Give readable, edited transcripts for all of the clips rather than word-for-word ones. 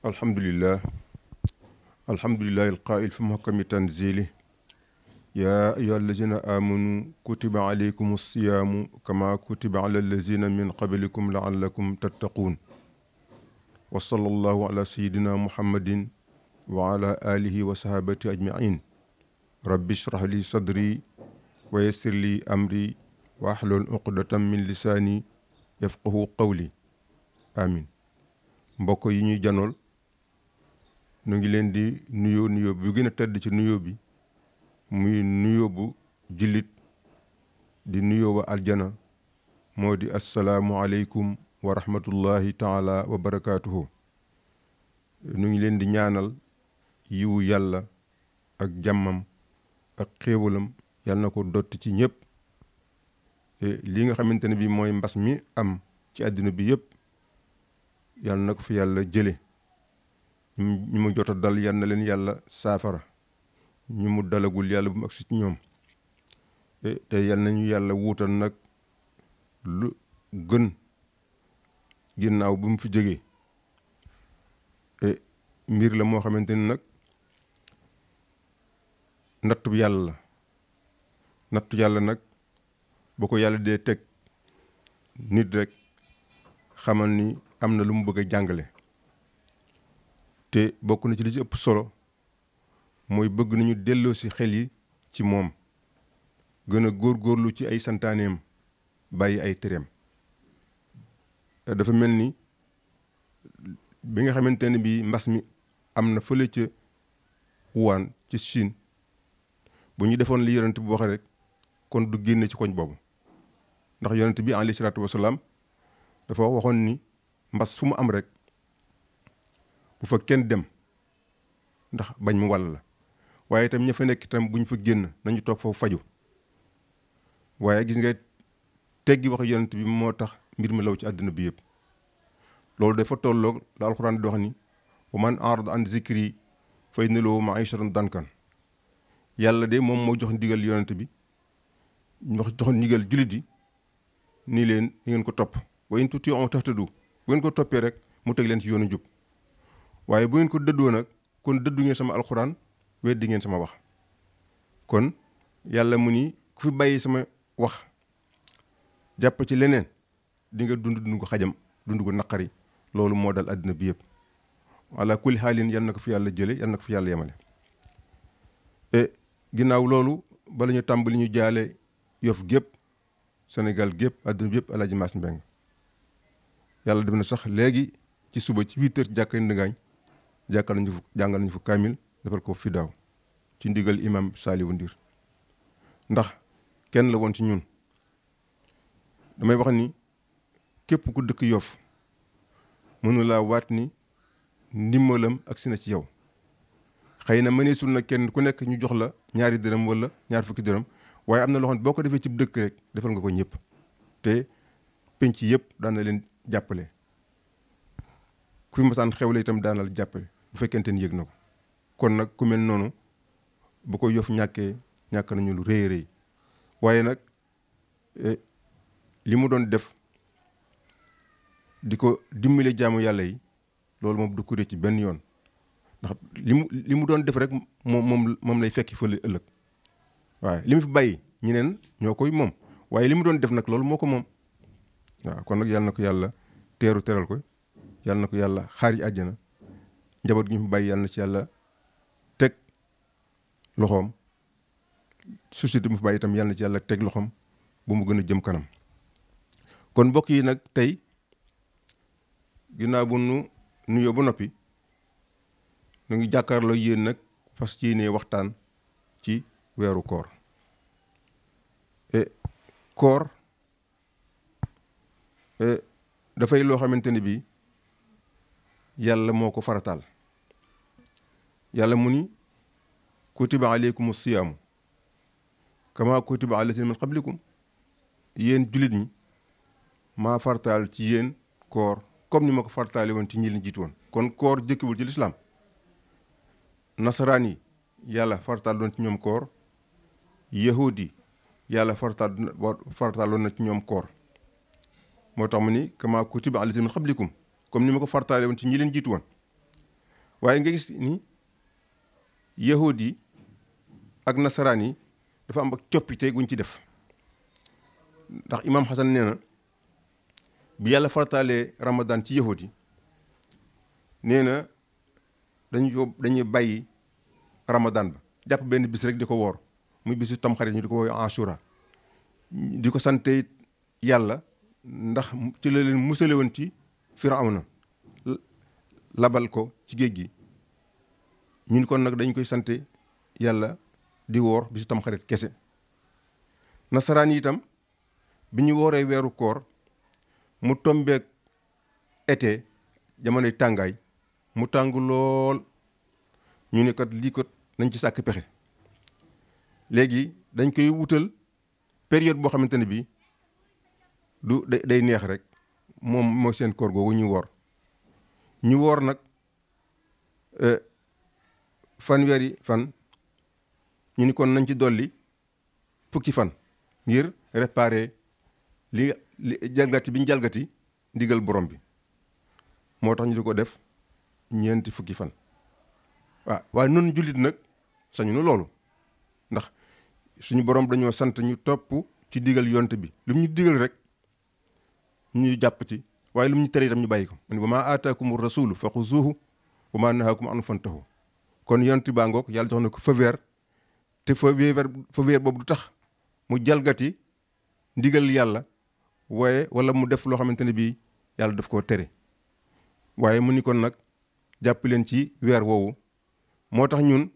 alhamdulillah alhamdulillahi alqaa'il fi muhkami tanzili yaa ayyuha allazina amanu kutiba alaykum alsiyaamu kama kutiba ala allazina min qablikum laallakum tattaquun wa sallallahu ala sayidina muhammadin wa ala alihi wa sahabati ajmain rabbi shrah li sadri wa yassir li amri wa ahlul uqdatan min lisaani yafqahu qawli amin mbokk yi ñuy janool nu ngi leen di nuyoo bu gën a tedd ci nuyoo bi muy nuyoo bu jullit di nuyoo wa aljana moo di assalaamu aleykum wa rahmatullahi taala wa barakaatuhu. nu ngi leen di ñaanal yiwu yàlla ak jàmmam ak xéewalam yàlla na ko dotti ci ñëpp. li nga xamante ne bi mooy mbas mi am ci àddina bi yëpp yàlla na ko fi yàlla jële ñu mu jot a dal yal na leen yàlla saafara ñu mu dalagul yàlla bu mu agsi ci ñoom te yal nañu yàlla wuutal nag lu gën ginnaaw bu mu fi jógee mbir la moo xamante ni nag nattu yàlla nag boo ko yàlla dee teg nit rek xamal ni am na lu mu bëgg a jàngale te bokk na ci li ci ëpp solo mooy bëgg nañu delloo si xel yi ci moom gën a góorgóorlu ci ay santaaneem bàyyi ay tereem. dafa mel ni bi nga xamante ne bi mbas mi am na fële ca Wuhan ci Chine bu ñu defoon li yonent bi waxe rek kon du génne ci koñ boobu ndax yonent bi alayhi salaatu wasalaam dafa waxoon ni mbas fu mu am rek bu fa kenn dem ndax bañ mu wàll la waaye itam ña fa nekk itam buñ fa génn nañu toog foofu faju waaye gis nga teggi wax yonent bi moo tax mbir mi law ci àddina bi yëpp. loolu dafa tolloog la alxuraan di wax ni wa man arada an zikri fa inna lahu ma'ishatan dankan. yàlla de moom moo jox ndigal yonent bi jox ndigal jullit yi nii leen ni ngeen ko topp wa in tuti'u tahtadu bu ngeen ko toppee rek mu teg leen ci yoonu jub waaye bu ngeen ko dëddoo nag kon dëddu ngeen sama alxuraan weddi ngeen sama wax. kon yàlla mu ni ku fi bàyyi sama wax jàpp ci leneen di nga dund ko xajam dund ko naqari loolu moo dal àddina bi yëpp ala kulli xaalin yal na ko fi yàlla jële yal na ko fi yàlla yemale. ginnaaw loolu bala ñu tàmbali ñu jaale Yoff gépp Sénégal gépp àddina bi yëpp El Hadj Mass Mbeng yàlla def na sax léegi ci suba ci 8 heures ci jàkka Ndingaañ jàngal nañu fu kaamil defal ko fi daaw ci ndigal imam Saliou Ndir ndax kenn la woon ci ñun. damay wax ni képp ku dëkk Yoff mënu laa waat ni ndimbalam agsi na ci yow xëy na mëneesul na kenn ku nekk ñu jox la ñaari dërëm wala ñaar fukki dërëm waaye am na loo xam ne boo ko defee ci dëkk rek defal nga ko ñëpp te penc yëpp daan na leen jàppale ku fi masaan xewle itam daan na la jàppale bu fekkente ni yëg na ko. kon nag ku mel noonu bu ko Yoff ñàkk nañu lu rëy rëy waaye nag li mu doon def di ko dimbale jaamu yàlla yi loolu moom du ko rëcc ci benn yoon ndax li mu doon def rek moom lay fekki fële ëllëg waaye li mu fi bàyyi ñeneen ñoo koy moom waaye li mu doon def nag loolu moo ko moom. waaw kon nag yàlla na ko yàlla teral ko yàlla na ko yàlla xaari àjjana njaboot gi ñu fi bàyyi yàlla na ci yàlla teg loxoom société mu fi bàyyi itam yàlla na ci yàlla teg loxoom bu mu gën a jëm kanam. kon mbokk yi nag tey ginnaaw bu nu nuyoo ba noppi nu ngi jàkkaarloo yéen nag fas yéenee waxtaan ci weeru koor. koor dafay loo xamante ni bii yàlla moo ko farataal yàlla mu ni kutiba aleykum siyaamu kama kutiba ala lazina min qablikum yéen jullit ñi maa fartaal ci yéen koor comme ni ma ko fartaale woon ci ñi leen jiitu woon. kon koor jëkkiwul ci lislaam nasaraan yi yàlla fartaal doon ci ñoom koor yahud yi yàlla fartaaloon na ci ñoom koor moo tax mu ni kama kutiba ala lazina min qablikum comme ni ma ko fartaale woon ci ñi leen jiitu woon waaye nga gis ni yahud yi ak nasaraan yi dafa am ak coppite guñ ci def ndax imaam Xasan nee na bi yàlla farataalee ramadan ci yahud yi nee na dañuy bàyyi ramadan ba jàpp benn bis rek di ko woor muy bisu tamxarit ñu di ko woowee Ashura di ko sante yàlla ndax ci la leen musale woon ci Firawna labal ko ci géej gi ñun kon nag dañ koy sante yàlla di woor bisu tamxarit kese. nasaraan yi itam bi ñu wooree weeru koor mu tombeek été jamonoy tàngaay mu tàng lool ñu ne kat lii kat nañ ci sàkk pexe léegi dañ koy wutal période boo xamante ne bii du day neex rek moom mooy seen koor googu ñu woor nag fanweeri fan ñu ni kon nañ ci dolli fukki fan ngir réparer li jalgati bi ñu jalgati ndigal borom bi moo tax ñu di ko def ñeenti fukki fan waaw waaye noonu jullit nag sañu nu loolu ndax suñu borom dañoo sant ñu topp ci digal yonte bi lu mu ñu digal rek ñu jàpp ci waaye lu mu ñu tere itam ñu bàyyi ko man wa maa aataakumu rasulu fa xuzuuhu wa maa nahaakum anhu fantahu kon yonte baa ngoog yàlla jox na ko feu vert te feu vert boobu du tax mu jalgati ndigal yàlla waaye wala mu def loo xamante ne bii yàlla daf koo tere waaye mu ni kon nag jàpp leen ci weer woowu moo tax ñun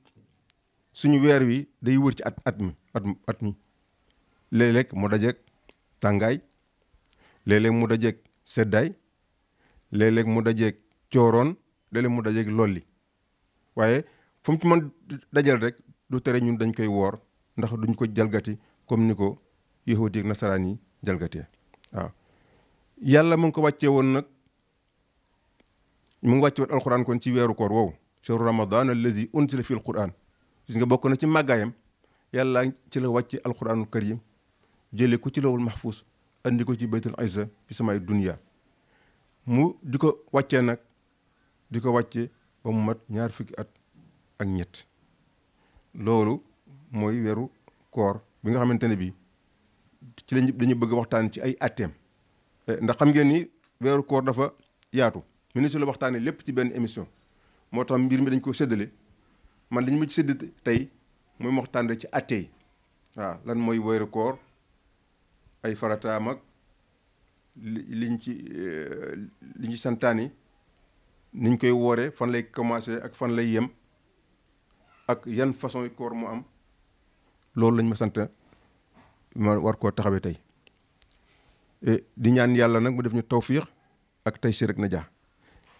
suñu weer wi day wër ci at mi léeg-léeg mu dajeeg tàngaay léeg-léeg mu dajeeg seddaay léeg-léeg mu dajeeg cooroon léeg-léeg mu dajeeg lolli waaye fu mu ci mën dajal rek du tere ñun dañ koy woor ndax duñ ko jalgati comme ni ko yahudi ak nasaraan yi jalgatee waaw yàlla mu ngi ko wàccee woon nag mu ngi wàcce woon alquran kon ci weeru koor woowu shahru ramadan alladi unsila fi alquran gis nga bokk na ci màggaayam yàlla ci la wàcce alquranul karim jële ko ci lawul mahfuz andi ko ci baytul izza fi samay dunya mu di ko wàccee nag di ko wàcce ba mu mat 20 fukki at ak ñett loolu mooy weeru koor bi nga xamante ne bii ci lañ dañu bëgg waxtaan ci ay atteem ndax xam ngeen ni weeru koor dafa yaatu ministre la waxtaanee lépp ci benn émission moo tax mbir mi dañ ko séddale man li ñu ma ci sédd tey mooy ma waxtaan ci atte yi waaw lan mooy weeru koor ay farataam ak liñ ci santaani niñ koy wooree fan lay commencé ak fan lay yem ak yan façon yi koor mu am loolu lañ ma sant ma war koo taxawee tey di ñaan yàlla nag mu def ñu tawfiix ak tey si rek na jaa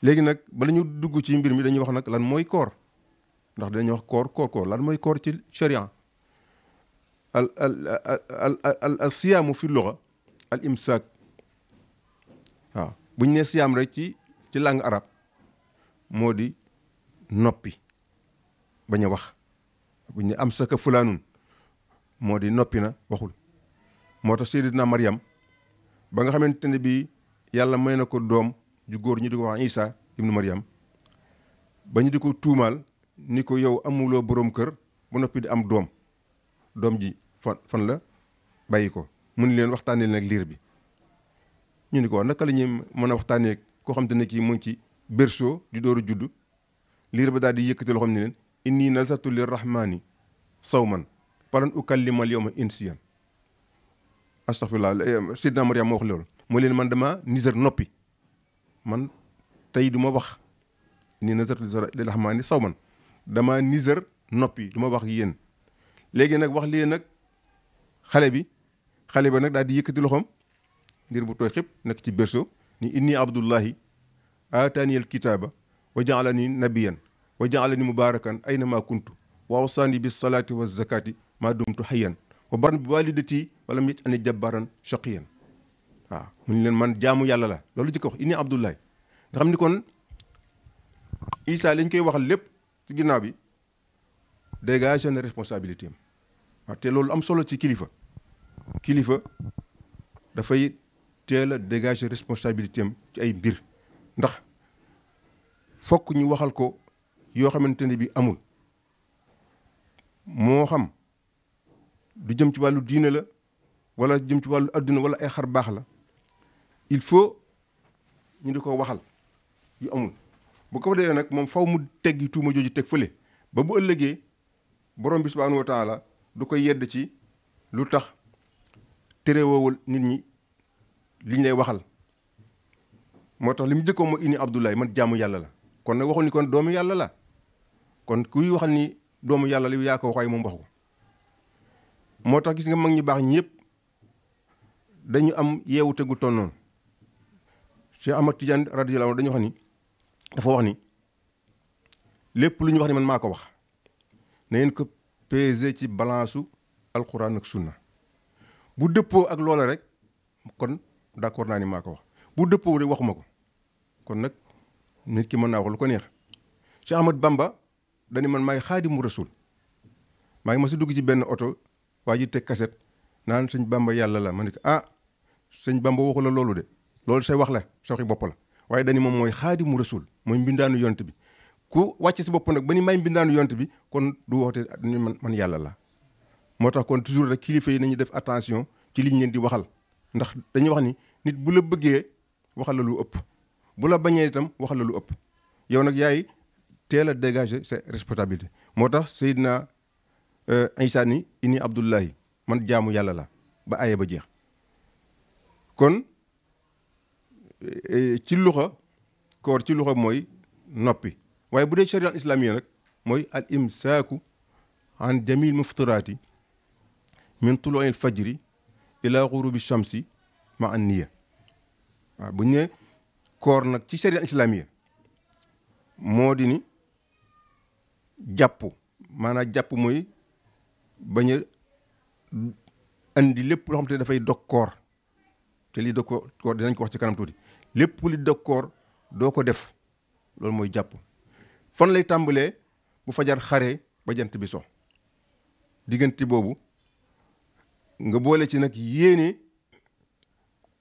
léegi nag bala ñu dugg ci mbir mi dañuy wax nag lan mooy koor ndax dañuy wax koor lan mooy koor ci sharia al siyaamu fi luga al imsaak waaw buñ ne siyaam rek ci langue arabe moo di noppi bañ a wax buñ ne am saka fulaanun moo di noppi na waxul moo tax Seydina Maryam ba nga xamante ne bii yàlla may na ko doom ju góor ñu di ko wax Isa ibnu Maryam ba ñu di ko tuumaal ni ko yow amuloo boroom kër bu noppi di am doom ji fan la bàyyi ko mun leen waxtaanee nag liir bi ñu ni ko naka la ñuy mën a waxtaanee koo xam te ne kii mu ngi ci berceau di dooru judd liir ba daal di yëkkati loxoom ni leen inni nazartu lirrahmani sawman falan ukallima al yawma insiyan astaghfirullah Seydina Maryam moo wax loolu mu leen man dama nisar noppi man tey du ma wax ni nazartu lirrahmani sawman dama nisar noppi du ma wax yéen léegi nag wax lii nag xale ba nag daal di yëkkati loxoom ngir bu tooy xëpp nekk ci berceau ni inni abdullahi aataani al kitaaba wa jaalani nabiyan wa jaalani mubarakan aynama kuntu wa awsaani bis salaati wa zakati maa dumtu hayyan wa baran bi walidati walam yaj'alni jabbaran shaqiyan waaw mu ni leen man jaamu yàlla la loolu jëkk wax inni abdullahi nga xam ni kon Isa lañ koy waxal lépp ci ginnaaw bi dégagé na responsabilité am waaw te loolu am solo ci kilifa dafay teel a dégager responsabilité am ci ay mbir ndax fokk ñu waxal ko yoo xamante ne bi amul moo xam du jëm ci wàllu diine la wala jëm ci wàllu adduna wala ay xar baax la il faut ñu di ko waxal yu amul bu ko defee nag moom faw mu teggi tuuma jooju teg fële ba bu ëllëgee borom bi subhanahu wa taala du ko yedd ci lu tax terewoowul nit ñi liñ lay waxal moo tax li mu jëkkoon moo inni Abdoulaye man jaamu yàlla la kon nag waxul ni kon doomu yàlla la kon kuy waxal ni doomu yàlla la yaa ko wax waaye moom wax ko moo tax gis nga mag ñi baax ñëpp dañu am yeewu tegu toon noonu Cheikh Ahmad Tidiane radiyallahu anhu dañu wax ni dafa wax ni lépp lu ñu wax ni man maa ko wax na ngeen ko peser ci balance su alquran ak sunna bu dëppoo ak loola rek kon d'accord naa ni maa ko wax bu dëppoo rek waxuma ko kon nag nit ki mën naa wax lu ko neex Cheikh Ahmad Bamba dañu man maay xaadimu rasul maa ngi ma si dugg ci benn oto waa ji teg kaset naan sëñ Bamba yàlla la ma ne ko ah sëñ Bamba waxu la loolu de loolu say wax la sa waxi bopp la waaye dañu moom mooy xaadimu rasul mooy mbindaanu yonent bi ku wàcc si bopp nag ba ni may mbindaanu yonent bi kon du waxte ni man yàlla la moo tax kon toujours rek kilifa yi nañu def attention ci liñ leen di waxal ndax dañuy wax ni nit bu la bëggee waxal la lu ëpp bu la bañee itam waxal la lu ëpp yow nag yaay teel a dégager ses responsabilités moo tax Seydina Isa ni inni Abdullahi man jaamu yàlla la ba aye ba jeex kon ci luxa koor ci luxa mooy noppi waaye bu dee sharia islamiyya nag mooy al imsaaku an jamil muftiraati min tuluu'il fajri ila ghurubi shamsi ma an niya waaw bu ñu ne koor nag ci sharia islamiyya moo di ni jàpp maanaam jàpp mooy bañ a andi lépp loo xam te ne dafay dog koor te lii dog koor dinañ ko wax ci kanam tuuti lépp li dog koor doo ko def loolu mooy jàpp fan lay tàmbalee bu fajar xaree ba jant bi so diggante boobu nga boole ci nag yéene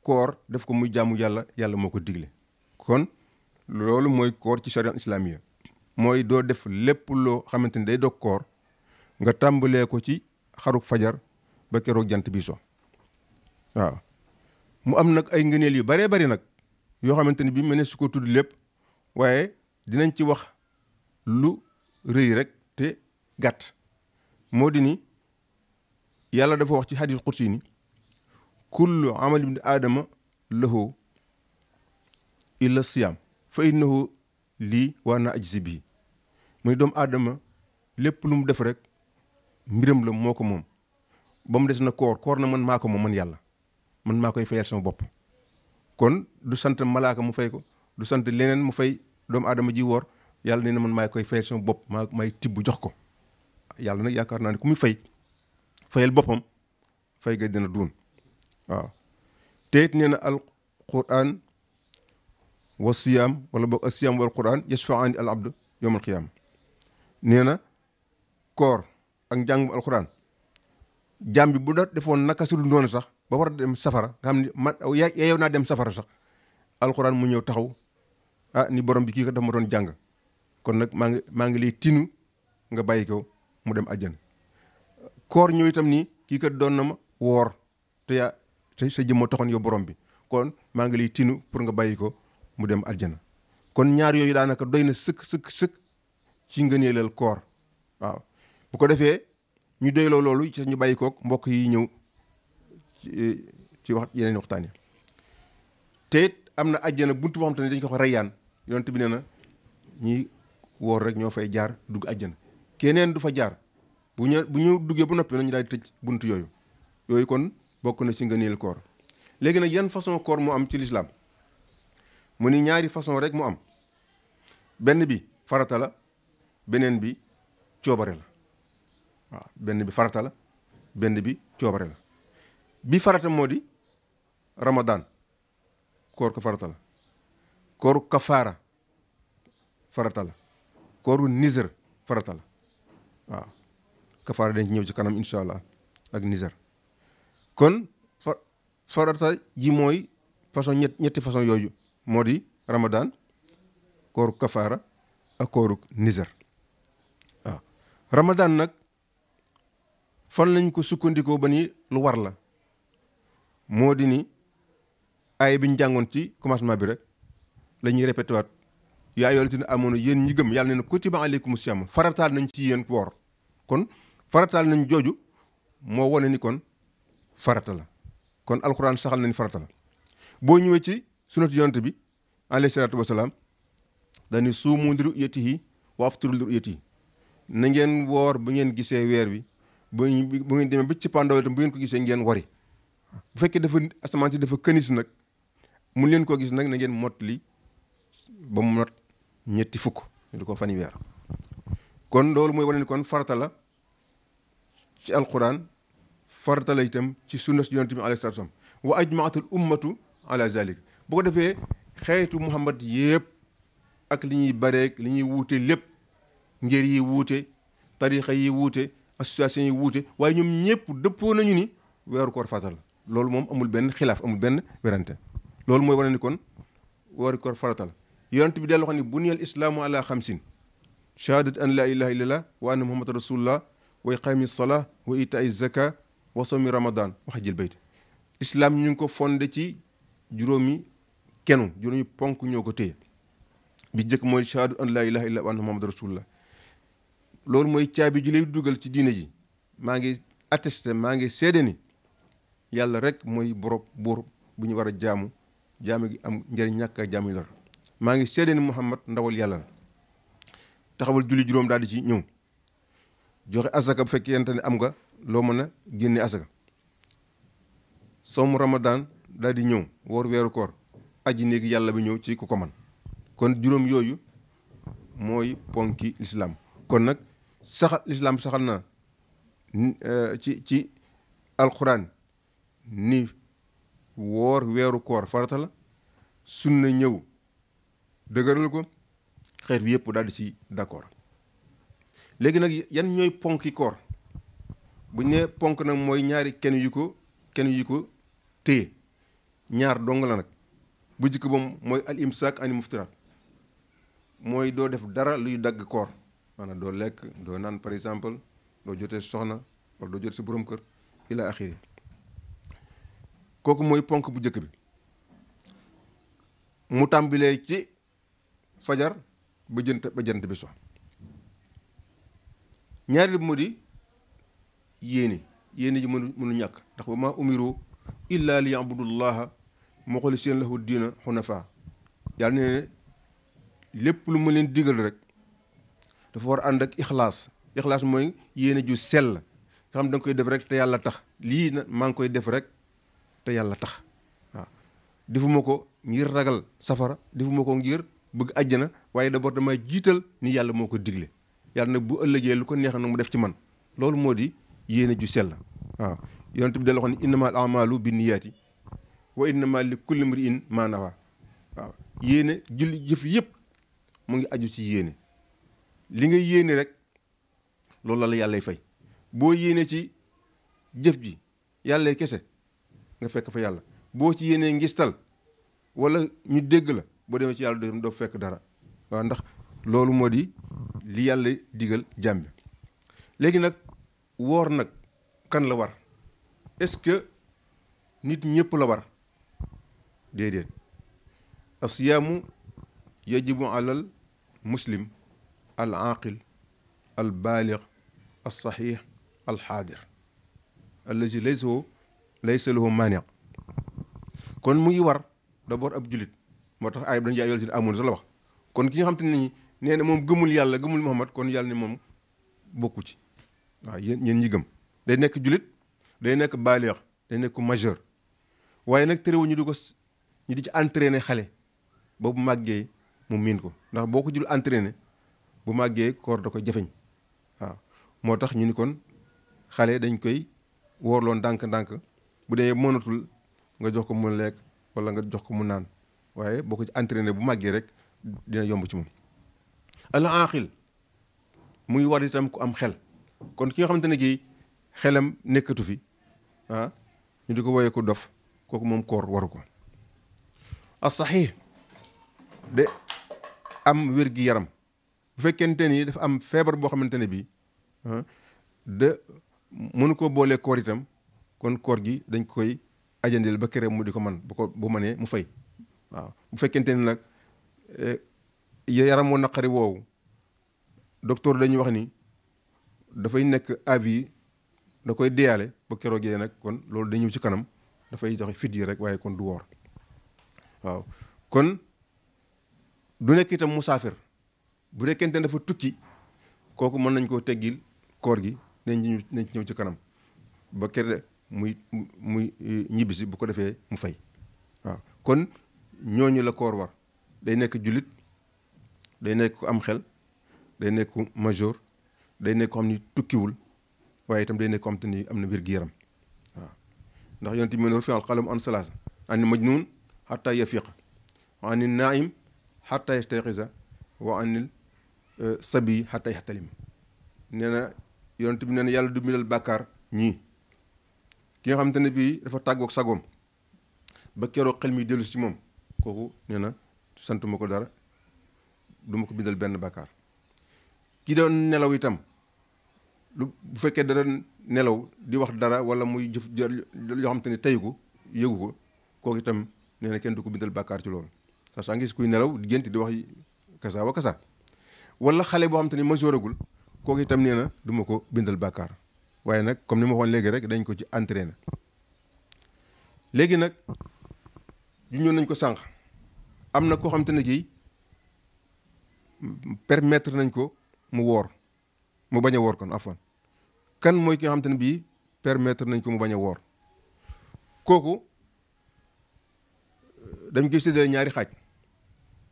koor def ko muy jaamu yàlla yàlla moo ko digle kon loolu mooy koor ci charia islamiya mooy doo def lépp loo xamante ni day dog koor nga tàmbalee ko ci xaruk fajar ba keroog jant bi so waaw mu am nag ay ngëneel yu baree bari nag yoo xamante ni bi mu ne su ko tudd lépp waaye dinañ ci wax lu rëy rek te gàtt moo di ni yàlla dafa wax ci hadith qudsi ni kullu amali ibni aadama lahu illa siyam fa innahu lii wa ana ajzi bii muy doomu aadama lépp lu mu def rek mbiram la moo ko moom ba mu des na koor na man maa ko moom man yàlla man maa koy fayal sama bopp kon du sant malaaka mu fay ko du sant leneen mu fay doomu aadama ji woor yàlla nee na man maa koy fayal sama bopp maay tibb jox ko yàlla nag yaakaar naa ne ku muy fayal boppam fay ga dina duun waaw te it nee na al quran wa siyaam wala boog asiyaam wal quran yashfaani al abd yawm al qiyaama nee na koor ak njàngum alquran jaam bi bu da defoon naka su dul noonu sax ba war a dem safara nga xam ni man yow naa dem safara sax alquran mu ñëw taxaw ni borom bi kii ko dafa ma doon jàng kon nag maa ngi lay tinu nga bàyyi ko mu dem àjjana koor ñëw itam nii kii kat doon na ma woor te sa jëmma taxoon yow borom bi kon maa ngi lay tinu pour nga bàyyi ko mu dem àjjana kon ñaar yooyu daanaka doy na sëkk ci ngëneelal koor waaw bu ko defee ñu doyloo loolu ci ñu bàyyi kook mbokk yi ñëw ci wax yeneen waxtaan yi te it am na àjjana buntu boo xam te ne dañ ko wax rayyaan yonent bi nee na ñi woor rek ñoo fay jaar dugg àjjana keneen du fa jaar bu ñu duggee ba noppi nañu daal di tëj buntu yooyu kon bokk na ci ngëneel koor léegi nag yan façon koor moo am ci lislaam mu ni ñaari façon rek mu am benn bi farata la beneen bi coobare la waaw benn bi farata la benn bi coobare la bi farata moo di ramadan koor ko farata la kooru kafaara farata la kooru nizer farata la waaw kafaara dañ ci ñëw ci kanam incha allah ak nizer kon farata ji mooy façon ñetti façon yooyu moo di ramadan kooru kafaara ak kooru nizer Ramadan nag fan lañ ko sukkandikoo ba ni lu war la moo di ni ay bi ñu jàngoon ci commencement bi rek la ñuy répété waat yaa ayyuhal lazina aamanu yéen ñi gëm yàlla ne kutiba alaykumus siyaam farataal nañ ci yéen woor kon farataal nañ jooju moo wane ni kon farata la kon alxuraan saxal nañ farata la boo ñëwee ci sunnatu yonent bi alayhi salaatu wasalaam dañu suumu li ru'yatihi wa aftiru li ru'yatihi na ngeen woor bu ngeen gisee weer bi bu ngeen demee ba ci pandaw itam bu ngeen ko gisee ngeen wari bu fekkee dafa asamaan si dafa kënis nag mun leen koo gis nag na ngeen mottali ba mu not ñetti fukk ñu di ko fani weer kon loolu mooy wane ni kon farata la ci alquran farata la itam ci sunna si yonent bi alayhi salaatu wa salaam wa ajmaatul ummatu ala zalik bu ko defee xeetu muhammad yëpp ak li ñuy bareeg li ñuy wuute lépp ngir yi wuute tarixa yi wuute association yi wuute waaye ñoom ñëpp dëppoo nañu ni weeru koor farata la loolu moom amul benn xilaaf amul benn werante loolu mooy wane ni kon weeru koor farata la yonent bi dellu xam ne buniyal islaamu ala xamsin shahadat an la ilaha illallah wa anna muhammad rasulullah wa iqaami salaa wa itaai zaka wa sawmi ramadan wa hajjil bayt islam ñu ngi ko fondé ci juróomi ponk ñoo ko téye bi njëkk mooy shahadat an la ilaha illallah wa anna muhammad rasulullah loolu mooy caabi ji lay dugal ci diine ji maa ngi attesté maa ngi seede ni yàlla rek mooy buur bu ñu war a jaamu gi am njëriñ ñàkk a jaamu yi dara maa ngi seede ni Muhammad ndawal yàlla la taxawal julli juróom daal di ci ñëw joxe asaka bu fekkee yente ne am nga loo mën a génne asaka sawmu ramadan daal di ñëw woor weeru koor aji néegi yàlla bi ñëw ci ku ko man kon juróom yooyu mooy ponki lislaam kon nag lislaam saxal na ci alquran ni woor weeru koor farata la sunna ñëw dëgëral ko xeet bi yëpp daal di ci d'accord léegi nag yan ñooy ponki koor buñ ne ponk nag mooy ñaari kenn yu ko téye ñaar dong la nag bu jëkk ba mooy al imsaak ani muftiraat mooy doo def dara luy dagg koor maanaam doo lekk doo naan par exemple doo jotee soxna wala doo jotee si borom kër ila axiri kooku mooy ponk bu njëkk bi mu tàmbalee ci fajar ba jant bi so ñaari bi mu di yéene ji mënu ñàkk ndax wa maa umiru illa li yabudullaha muxlisiina lahu diina xunafa yàlla ne lépp lu ma leen digal rek dafa war a ànd ak ixlaas mooy yéene ju sell nga xam da nga koy def rek te yàlla tax lii na maa ngi koy def rek te yàlla tax waaw defuma ko ngir ragal safara defuma ko ngir bëgg àjjana waaye d'abord damay jiital ni yàlla moo ko digle yàlla nag bu ëllëgee lu ko neex nag mu def ci man loolu moo di yéene ju sell waaw yonent bi da la wax ne innamal a'maalu binniyaati wa innama li kulli imri'in maa nawaa waaw yéene julli jëf yëpp mu ngi aju ci yéene li nga yéene rek loolu la yàllay fay boo yéene ci jëf ji yàllay kese nga fekk fa yàlla boo ci yéenee ngistal wala ñu dégg la boo demee ci yàlla doo fekk dara waaw ndax loolu moo di li yàlla digal jàmm bi léegi nag woor nag kan la war est-ce que nit ñëpp la war déedéet asiyaamu yajibu alal muslim al aqil al baalig al saxiix al xaadir allazi laysa lahu maani kon mu ngi war d'abord ab julit moo tax ayib dañu yaay si amoon sa la wax kon ki nga xam te ne nee na moom gëmul yàlla gëmul Muhammad kon yàlla ne moom bokku ci waaw yéen ñi gëm day nekk julit day nekk baalix day nekk majeur waaye nag terewul ñu di ci entraîner xale ba bu màggee mu miin ko ndax boo ko jul entraîner bu màggee koor da ko jafeñ waaw moo tax ñu ni kon xale dañ koy woorloo ndànk-ndànk bu dee mënatul nga jox ko mu lekk wala nga jox ko mu naan waaye boo ko ci entraîner bu màggee rek dina yomb ci moom al aqil muy war itam ku am xel kon ki nga xamante ne kii xelam nekkatu fi ñu di ko woyee ko dof kooku moom koor waru ko as saxiix de am wér-gi-yaram bu fekkente ni dafa am feebar boo xamante ne bii de mënu ko boolee koor itam kon koor gi dañ koy ajandil ba kere mu di ko man bu mënee mu fay waaw bu fekkente ni nag yaram moo naqari woowu docteur dañuy wax ni dafay nekk avis da koy deyaale ba keroogee nag kon loolu dañu ci kanam dafay joxe fit yi rek waaye kon du woor waaw kon du nekk itam musaafir bu nekkente ne dafa tukki kooku mën nañ koo teggil koor gi nañ ñëw ci kanam ba kere muy ñibbisi bu ko defee mu fay waaw kon ñooñu la koor war day nekk jullit day nekk ku am xel day nekk ku majeur day nekk ko xam ni tukkiwul waaye itam day nekk ko xam te ni am na wér-gu-yaram waaw ndax yonent bi rufi'a al-qalamu an salaasa ani majnun hatta yafiqa wa ani naim hatta yastayqiza wa anil sabi hatta yahtalim nee na yonent bi nee na yàlla du bindal bàkkaar ñii ki nga xamante ne bii dafa tàggoog sagoom ba keroog xel mi dellu si moom kooku nee na sant ma ko dara du ma ko bindal benn bàkkaar ki doon nelaw itam bu fekkee dara nelaw di wax dara wala muy jëf yoo xamante ne tayu ko yëgu ko kooku itam nee na kenn du ko bindal bàkkaar ci loolu saa ngi gis kuy nelaw di gént di wax kasa wa kasa wala xale boo xamante ni majeuragul kooku itam nee na du ma ko bindal bàkkaar waaye nag comme ni ma waxoon léegi rek dañ ko ci entraîné léegi nag ju ñëw nañ ko sànq am na koo xamante ne kii permettre nañ ko mu woor mu bañ a woor kon afwan kan mooy ki nga xamante ne bii permettre nañ ko mu bañ a woor kooku dañ koy séddale ñaari xaaj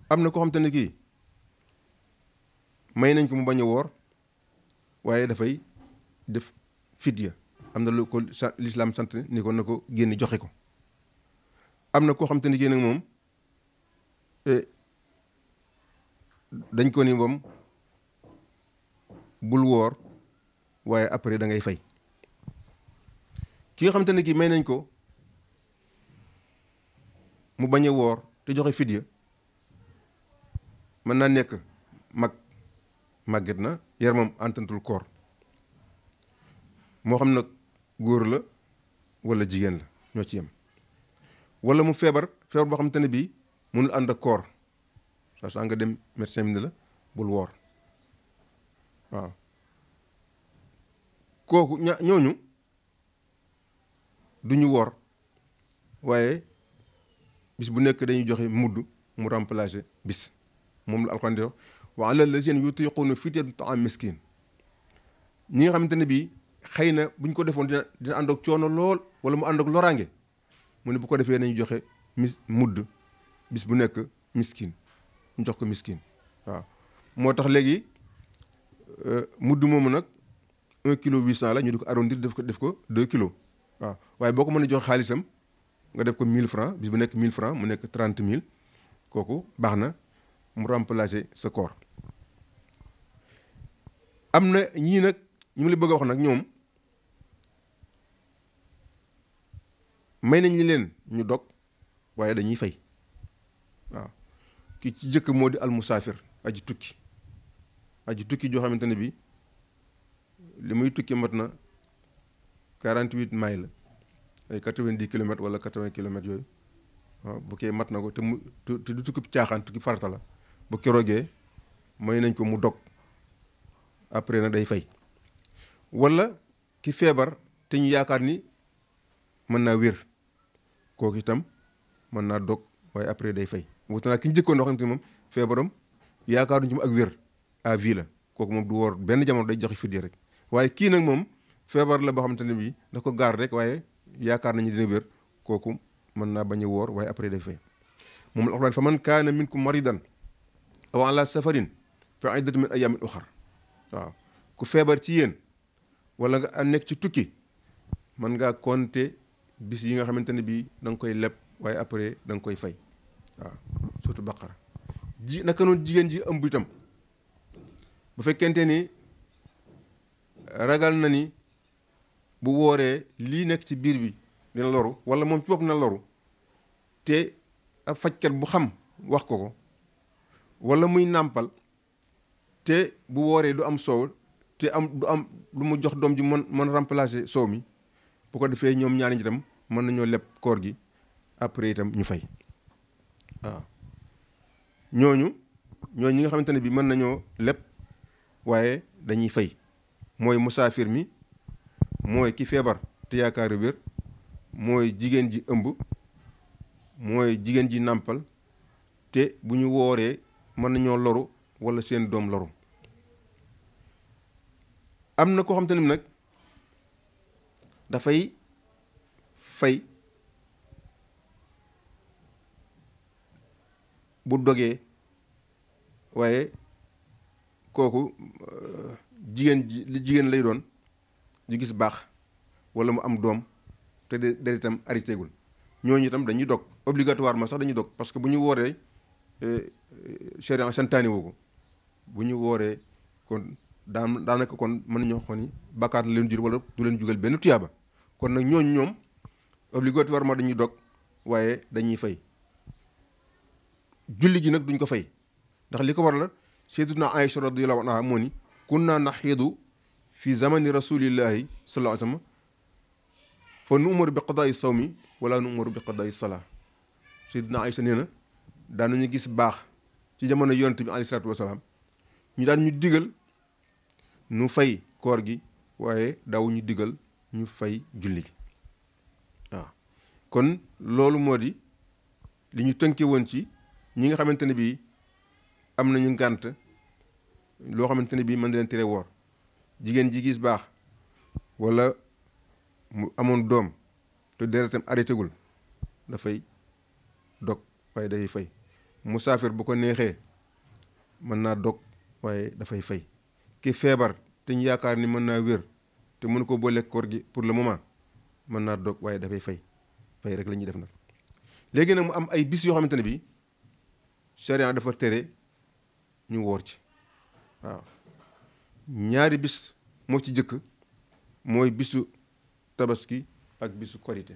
am na koo xamante ne kii may nañ ko mu bañ a woor waaye dafay def fidya am na lu ko l'islam sant ni ko na ko génn joxe ko am na koo xamante ne kii nag moom dañ ko ni moom bul woor waaye après da ngay fay ki nga xamante ne kii may nañ ko mu bañ a woor te joxe fidya mën naa nekk màgget na yaramam antantul koor moo xam nag góor la wala jigéen la ñoo ci yem wala mu feebar boo xamante ne bii mënul ànd ak koor saa nga dem médecin bi ne la bul woor waaw kooku ñooñu du ñu woor waaye bis bu nekk dañuy joxe mudd mu remplacer bis moom la alxuraan di wax wa alal lazina yutiquuna fidyatun ta'aamu miskiin ñi nga xamante ne bii xëy na bu ñu ko defoon dina ànd ak coono lool wala mu ànd ak loraange mu ne bu ko defee nañu joxe mudd bis bu nekk miskin ñu jox ko miskin waaw moo tax léegi mudd moomu nag 1 kilo 800 la ñu di ko arrondir def ko 2 kilos waaw waaye boo ko mën a jox xaalisam nga def ko 1000 francs bis bu nekk 1000 francs mu nekk 30 000 kooku baax na mu remplacer sa koor am na ñii nag ñu ngi la bëgg a wax nag ñoom may nañ leen ñu dog waaye dañuy fay waaw ki ci jëkk moo di almusaafir aji tukki joo xamante ne bi li muy tukki mat na 48 miles la ay 90 kilomètres wala 80 kilomètres yooyu waaw bu kee mat na ko te du tukki caaxaan tukki farata la bu keroogee may nañ ko mu dog après nag day fay wala ki feebar te ñu yaakaar ni mën naa wér kooku itam mën naa dog waaye après day fay wuute naa ki ñu jëkkoon noo xamante ni moom feebaram yaakaaruñu ci mu ak wér à vie la kooku moom du woor benn jamono day joxe fidya rek waaye kii nag moom feebar la boo xamante ne bii da ko gaar rek waaye yaakaar nañu dina wér kooku mën naa bañ a woor waaye après day fay moom la Alxuraan fa man kaana minkum maridan aw ala safarin fa iddatun min ayyaamin uxar waaw ku feebar ci yéen wala nga nekk ci tukki mën ngaa compter bis yi nga xamante ne bii da nga koy leb waaye après da nga koy fay waaw surtout baqara naka noonu jigéen ji ëmb itam bu fekkente ni ragal na ni bu wooree lii nekk ci biir bi dina loru wala moom ci bopp na loru te ab fajkat bu xam wax ko wala muy nàmpal te bu wooree du am soow te du am lu mu jox doom ji mën remplacer soow mi bu ko defee ñoom ñaari itam mën nañoo leb koor gi après itam ñu fay waaw ñooñu ñi nga xamante ne bi mën nañoo leb waaye dañuy fay mooy musaafir mi mooy ki feebar te yaakaar wér mooy jigéen ji ëmb mooy jigéen ji nàmpal te bu ñu wooree mën nañoo loru walla seen doom loru am na koo xamante ne bi nag dafay fay bu dogee waaye kooku jigéen lay doon ju gis baax walla mu am doom te deretam arrêté gul ñooñu itam dañuy dog obligatoirement sax dañuy dog parce que bu ñu wooree charia santaane woo ko bu ñu wooree kon daanaka kon mën nañoo xool ni bàkkaat la leen jur walla du leen jugal benn tuyaaba kon nag ñooñu ñoom obligatoirement dañuy dog waaye dañuy fay julli gi nag duñ ko fay ndax li ko war la sayyiduna Aïcha radiyallahu anha moo ni kunna naxiidu fi zamani rasulillahi sallallahu alayhi wa sallam fa nu umaru bi qadaa'i sawmi wala nu umaru bi qadaa'i salaa sayyiduna Aïcha nee na daanuñu gis baax ci jamono yonent bi alayhi salaatu wasalaam ñu daan ñu digal nu fay koor gi waaye daaw ñu digal ñu fay julli gi waaw kon loolu moo di li ñu tënke woon ci ñi nga xamante ne bii am nañu ngànt loo xamante ne bii mën na leen tere woor jigéen ji gis baax walla mu amoon doom te deretam arrêté gul dafay dog waaye dafay fay musaafir bu ko neexee mën naa dog waaye dafay fay ki feebar te ñu yaakaar ni mën naa wér te mënu ko boole koor gi pour le moment mën naa dog waaye dafay fay rek la ñuy def nag léegi nag mu am ay bis yoo xamante ne bii charia dafa tere ñu woor ci waaw ñaari bis moo ci jëkk mooy bisu tabaski ak bisu korité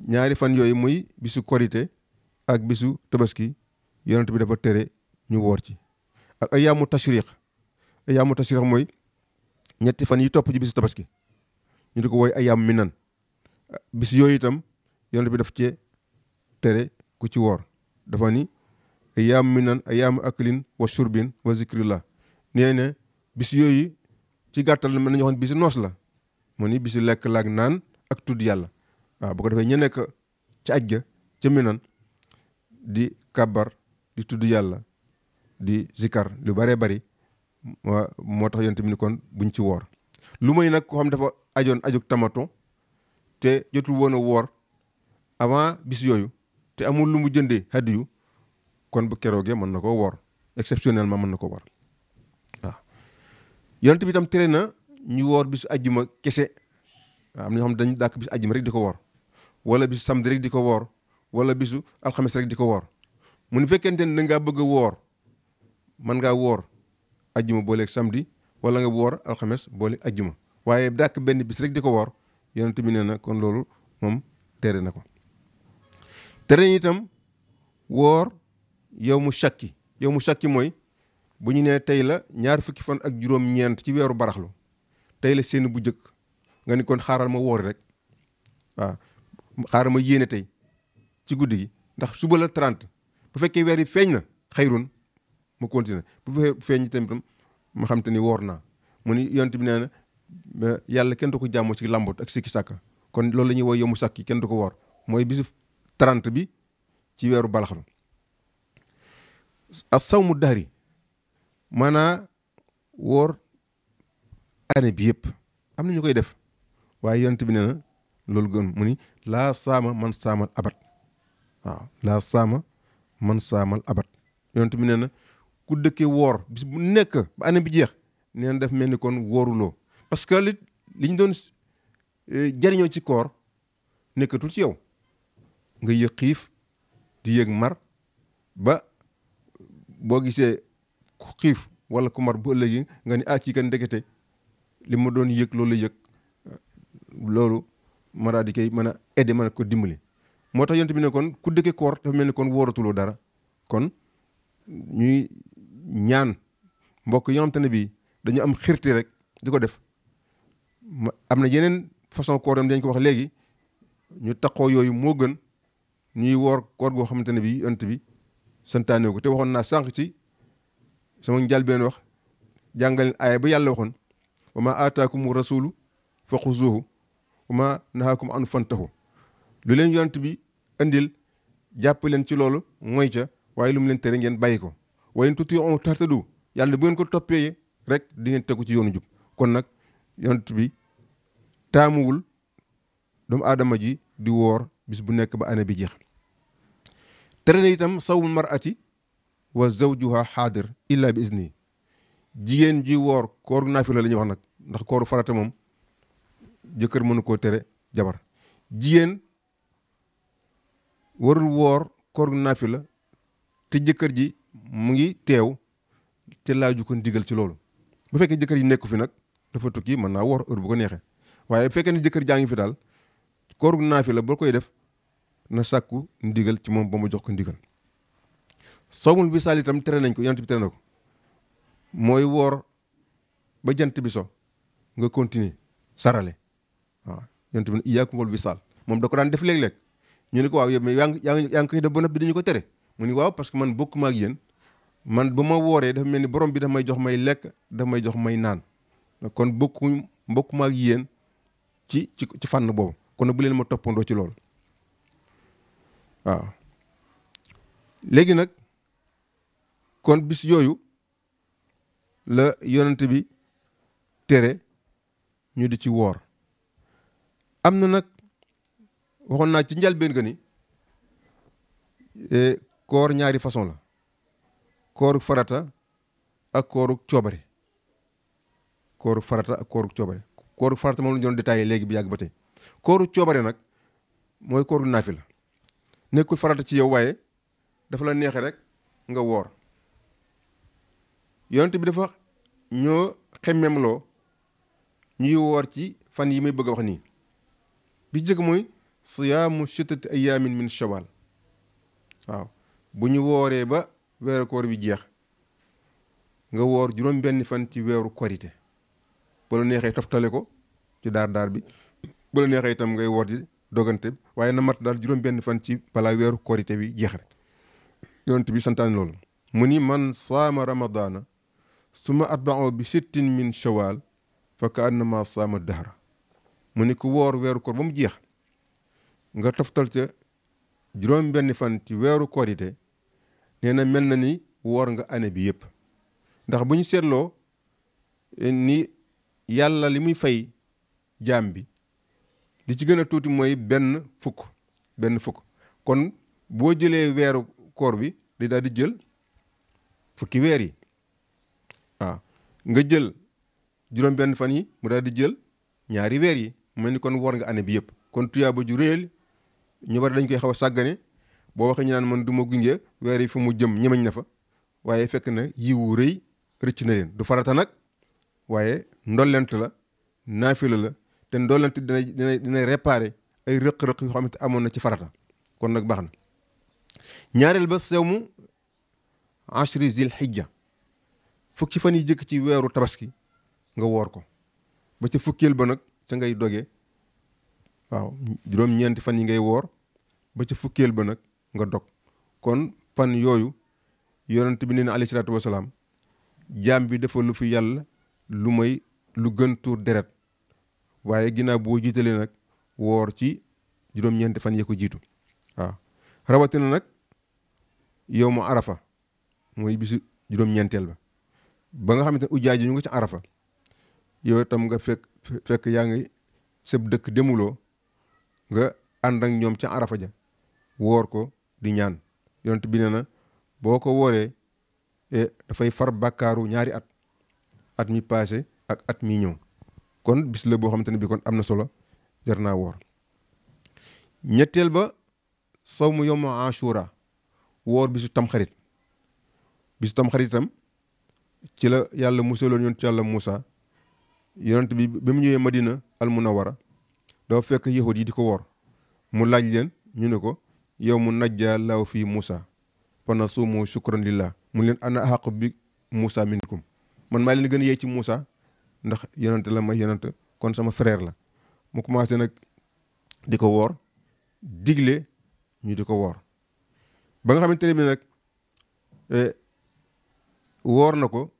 ñaari fan yooyu muy bisu korité ak bisu tabaski yonent bi dafa tere ñu woor ci ak ayaamu tashriq mooy ñetti fan yi topp ci bisu tabaski ñu di ko wooy ayaam minan bis yooyu itam yonent bi daf cee tere ku ci woor dafa ni ayaam minan ayaamu aklin wa shurbin wa zikrillah nee na bis yooyu ci gàttal mën nañu wax ne bisu noos la mu ni bisu lekk laak naan ak tudd yàlla waaw bu ko defee ñu nekk ci aj ga ca minan di kàbbar di tudd yàlla di zikar lu bëree bëri moo tax yonent bi ni kon buñ ci woor lu may nag koo xam dafa ajoon ajug tamaton te jotul woon a woor avant bis yooyu te amul lu mu jëndee hadiyu kon bu keroogee mën na koo woor exceptionnellement mën na ko woor waaw yonent bi itam tere na ñu woor bisu ajjuma kese waaw am na ñoo xam dañ dàkk bisu ajjuma rek di ko woor wala bisu samedi rek di ko woor wala bisu alxames rek di ko woor mu ni fekkente ne da ngaa bëgg a woor mën ngaa woor ajjuma booleeg samedi wala nga woor alxames booleeg ajjuma waaye dàkk benn bis rek di ko woor yonent bi nee na kon loolu moom tere na ko tere ñu itam woor yow mu shakki mooy bu ñu nee tey la ñaar fukki fan ak juróom-ñeent ci weeru baraxlu tey la seen bu jëkk nga ni kon xaaral ma woor rek waaw xaaral ma yéene tey ci guddi gi ndax suba la 30 bu fekkee weer yi feeñ na xayrun mu continuer bu feeñ tamit ma xam te ni woor naa mu ni yonent bi nee na yàlla kenn du ko jàmmoo ci lambot ak sikki sàkka kon loolu la ñuy woy yow mu sakki kenn du ko woor mooy bisu 30 bi ci weeru baraxlu ak saw mu dari maanaa woor année bi yëpp am na ñu koy def waaye yonent bi nee na loolu gën mu ni laa saama man saamal abat waaw laa saama man saamal abat yonent bi nee na ku dëkkee woor bis bu nekk ba année bi jeex nee na def mel ni kon wooruloo parce que li ñu doon jariñoo ci koor nekkatul ci yow nga yëg xiif di yëg mar ba boo gisee ku xiif wala ku mar bu ëllëgee nga ni kii kan ndekete li ma doon yëg loolu la yëg loolu ma daal di koy mën a aider mën a ko dimbali moo tax yonent bi ne kon ku dëkkee koor dafa mel ni kon wóoratuloo dara kon ñuy ñaan mbokk yoo xam te ne bii dañu am xirte rek di ko def am na yeneen façon koor dañ ko wax léegi ñu taxoo yooyu moo gën ñuy woor koor goo xamante ne bii yonent bi santaane ko te waxoon naa sànq ci sama njëlbeen wax jàngaleen aaya ba yàlla waxoon wa ma aataakum rasulu fa xuzuhu wa ma nahaakum anu fantahu lu leen yonent bi indil jàpp leen ci loolu mooy ca waaye lu mu leen tere ngeen bàyyi ko waaye tutii'uuhu tahtadu yàlla bu ngeen ko toppee rek di ngeen tegu ci yoonu jub kon nag yonent bi taamuwul doomu aadama ji di woor bis bu nekk ba année bi jeex tere na itam sawmul mar'ati wa zawjuha xaadir illa bi izni jigéen ji woor kooru naafila la ñuy wax nag ndax kooru farata moom jëkkër mënu koo tere jabar jigéen warul woor kooru naafila te jëkkër ji mu ngi teew te laaju ko ndigal ci loolu bu fekkee jëkkër yi nekku fi nag dafa tukki mën naa woor heure bu ko neexee waaye bu fekkee ne jëkkër jaa ngi fi daal kooru naafila boo koy def na sàkku ndigal ci moom ba mu jox ko ndigal sawmul wisaal itam tere nañ ko yonent bi tere na ko mooy woor ba jant bi so nga continuer sarale waaw yonent bi iyyaakum wal wisaal moom da ko daan def léeg-léeg ñu ne ko waaw yow mais yaa ngi koy def ba noppi dañu ko tere mu ni waaw parce que man bokkuma ak yéen man ba ma wooree dafa mel ni borom bi dafa may jox may lekk dafa may jox may naan kon bokkuma ak yéen ci fànn boobu kon nag bu leen ma toppandoo ci loolu waaw léegi nag kon bis yooyu la yonent bi tere ñu di ci woor am na nag waxoon naa ci njëlbéen ga ni koor ñaari façon la kooru farata ak kooru coobare kooru farata ak kooru coobare kooru farata moom la ñu doon détaillé léegi bi yàgg ba tey kooru coobare nag mooy kooru naafila nekkul farata ci yow waaye dafa la neexe rek nga woor yonent bi dafa ñoo xemmemloo ñuy woor ci fan yi may bëgg a wax nii bi jëkk mooy siyaamu sittati ayaamin min shawal waaw bu ñu wooree ba weeru koor bi jeex nga woor juróom benn fan ci weeru korite bu la neexee toftale ko ci daar bi bu la neexee itam ngay woor di dogante waaye na mat daal juróom benn fan ci balaa weeru korite bi jeex rek yonent bi santaane loolu mu ni man saama ramadana suma atba'u bi sittin min shawal fa ka annama saama dahra mu ni ku woor weeru koor ba mu jeex nga toftal ca juróom benn fan ci weeru korite nee na mel na ni woor nga année bi yëpp ndax bu ñu seetloo ni yàlla li muy fay jaam bi li ci gën a tuuti mooy benn fukk kon boo jëlee weeru koor bi day daal di jël fukki weer yi waaw nga jël juróom benn fan yi mu daal di jël ñaari weer yi mel ni kon woor nga année bi yëpp kon tuyaaba ju réel ñu bari dañ koy xaw a sàggane boo waxee ñu naan man du ma gunge weer yi fu mu jëm ñemañ na fa waaye fekk na yiwu rëy rëcc na leen du farata nag waaye ndollent la naafila la te ndollent dina réparer ay rëq-rëq yoo xamante amoon na ci farata kon nag baax na ñaareel ba sawmu ashri zil hijja fukki fan yi jëkk ci weeru tabaski nga woor ko ba ca fukkeel ba nag ca ngay doge waaw juróom-ñeenti fan yi ngay woor ba ca fukkeel ba nag nga dog kon fan yooyu yonent bi nee na alayhi salaatu wasalaam jaam bi dafa lu fi yàlla lu may lu gën tuur deret waaye ginnaaw boo jiitalee nag woor ci juróom-ñeenti fan ya ko jiitu waaw rawatina nag yow mu arafa mooy bisu juróom-ñeenteel ba nga xamante ne ujjaaj ñu nga ci arafa yow itam nga fekk yaa ngi sëb dëkk demuloo nga ànd ak ñoom ca arafa ja woor ko di ñaan yonent bi nee na boo ko wooree dafay far bàkkaaru ñaari at mi passé ak at mi ñëw kon bis la boo xamante ne bi kon am na solo jar naa woor ñetteel ba sawmu yawmu ashura woor bisu tamxarit itam ci la yàlla musaloon yonent yàlla Moussa yonent bi ba mu ñëwee Madina al Munawwara doo fekk yahud yi di ko woor mu laaj leen ñu ne ko yow mu najja laaw fii Moussa fa nasuumu shukran lillah mu leen ana ahaqu Moussa minkum man maa leen gën a yey ci Moussa ndax yonent la may yonent kon sama frère la mu commencé nag di ko woor digle ñu di ko woor ba nga xamante ne bi nag woor na ko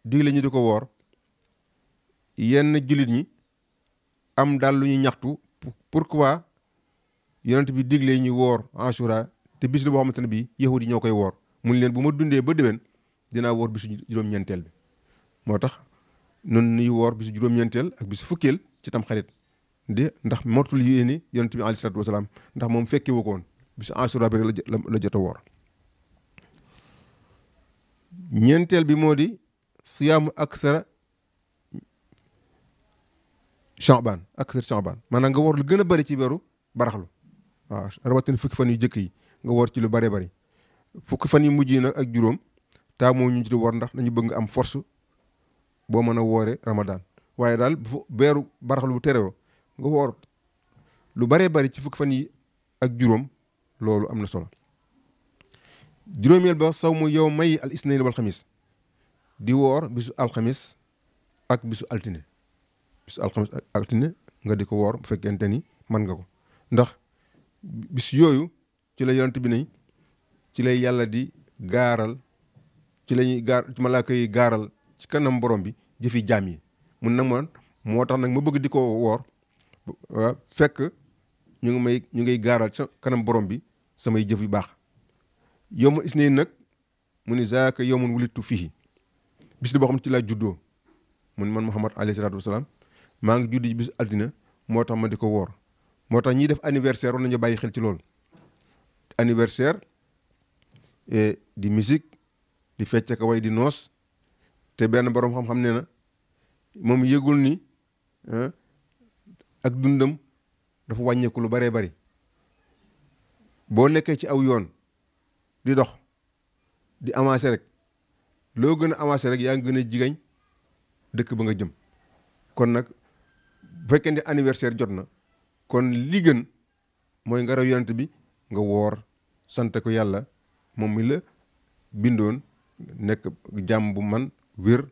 digle ñu di ko woor yenn jullit ñi am daal lu ñu ñaxtu pourquoi yonent bi digle ñu woor Ashura te bis la boo xamante ne bii yahudi ñoo koy woor mun leen bu ma dundee ba déwén dinaa woor bisu juróom-ñeenteel bi moo tax noonu nuy woor bisu juróom-ñeenteel ak bisu fukkeel ci tam xarit ndax motul yéene yonent bi alayhi salaatu wasalaam ndax moom fekke wu ko woon bisu Ashura bi rek la jot a woor ñeenteel bi moo di siyaamu aksara Sha'ban maanaam nga woor lu gën a bari ci weeru baraxlu waaw rawatina fukki fan yu jëkk yi nga woor ci lu bëree bëri fukki fan yu mujj yi nag ak juróom taa moo ñu ci woor ndax nañu bëgg nga am force boo mën a woore Ramadan waaye daal bu beeru baraxlu bu terewoo nga woor lu bëree bëri ci fukki fan yi ak juróom loolu am na solo juróomeel ba saw mu yow may al isnayn wal xamis di woor bisu alxamis ak bisu altine ak altine nga di ko woor bu fekkente ni mën nga ko ndax bis yooyu ci la yonent bi ne ci lay yàlla di gaaral ci lañuy ci malaaka yi gaaral ci kanam borom bi jëfi jaam yi mun nag man moo tax nag ma bëgg di ko woor fekk ñu ngay gaaral ca kanam borom bi samay jëf yu baax yowmul isnayn nag mu ni zaaka yowmun wulidtu fihi bis boo xam ne ci laa juddoo mun man Muhammad alayhi salaatu wasalaam maa ngi judd ci bis altine moo tax ma di ko woor moo tax ñiy def anniversaire war nañu bàyyi xel ci loolu anniversaire di musique di fecc ka way di noos te benn boroom xam-xam ne na moom yëgul ni ak dundam dafa wàññeeku lu baree bari boo nekkee ci aw yoon di dox di avancer rek loo gën a avancer rek yaa ngi gën a jigañ dëkk ba nga jëm kon nag bu fekkee ne anniversaire jot na kon li gën mooy nga raw yonent bi nga woor sant ko yàlla moom mi la bindoon nekk jàmm bu man wér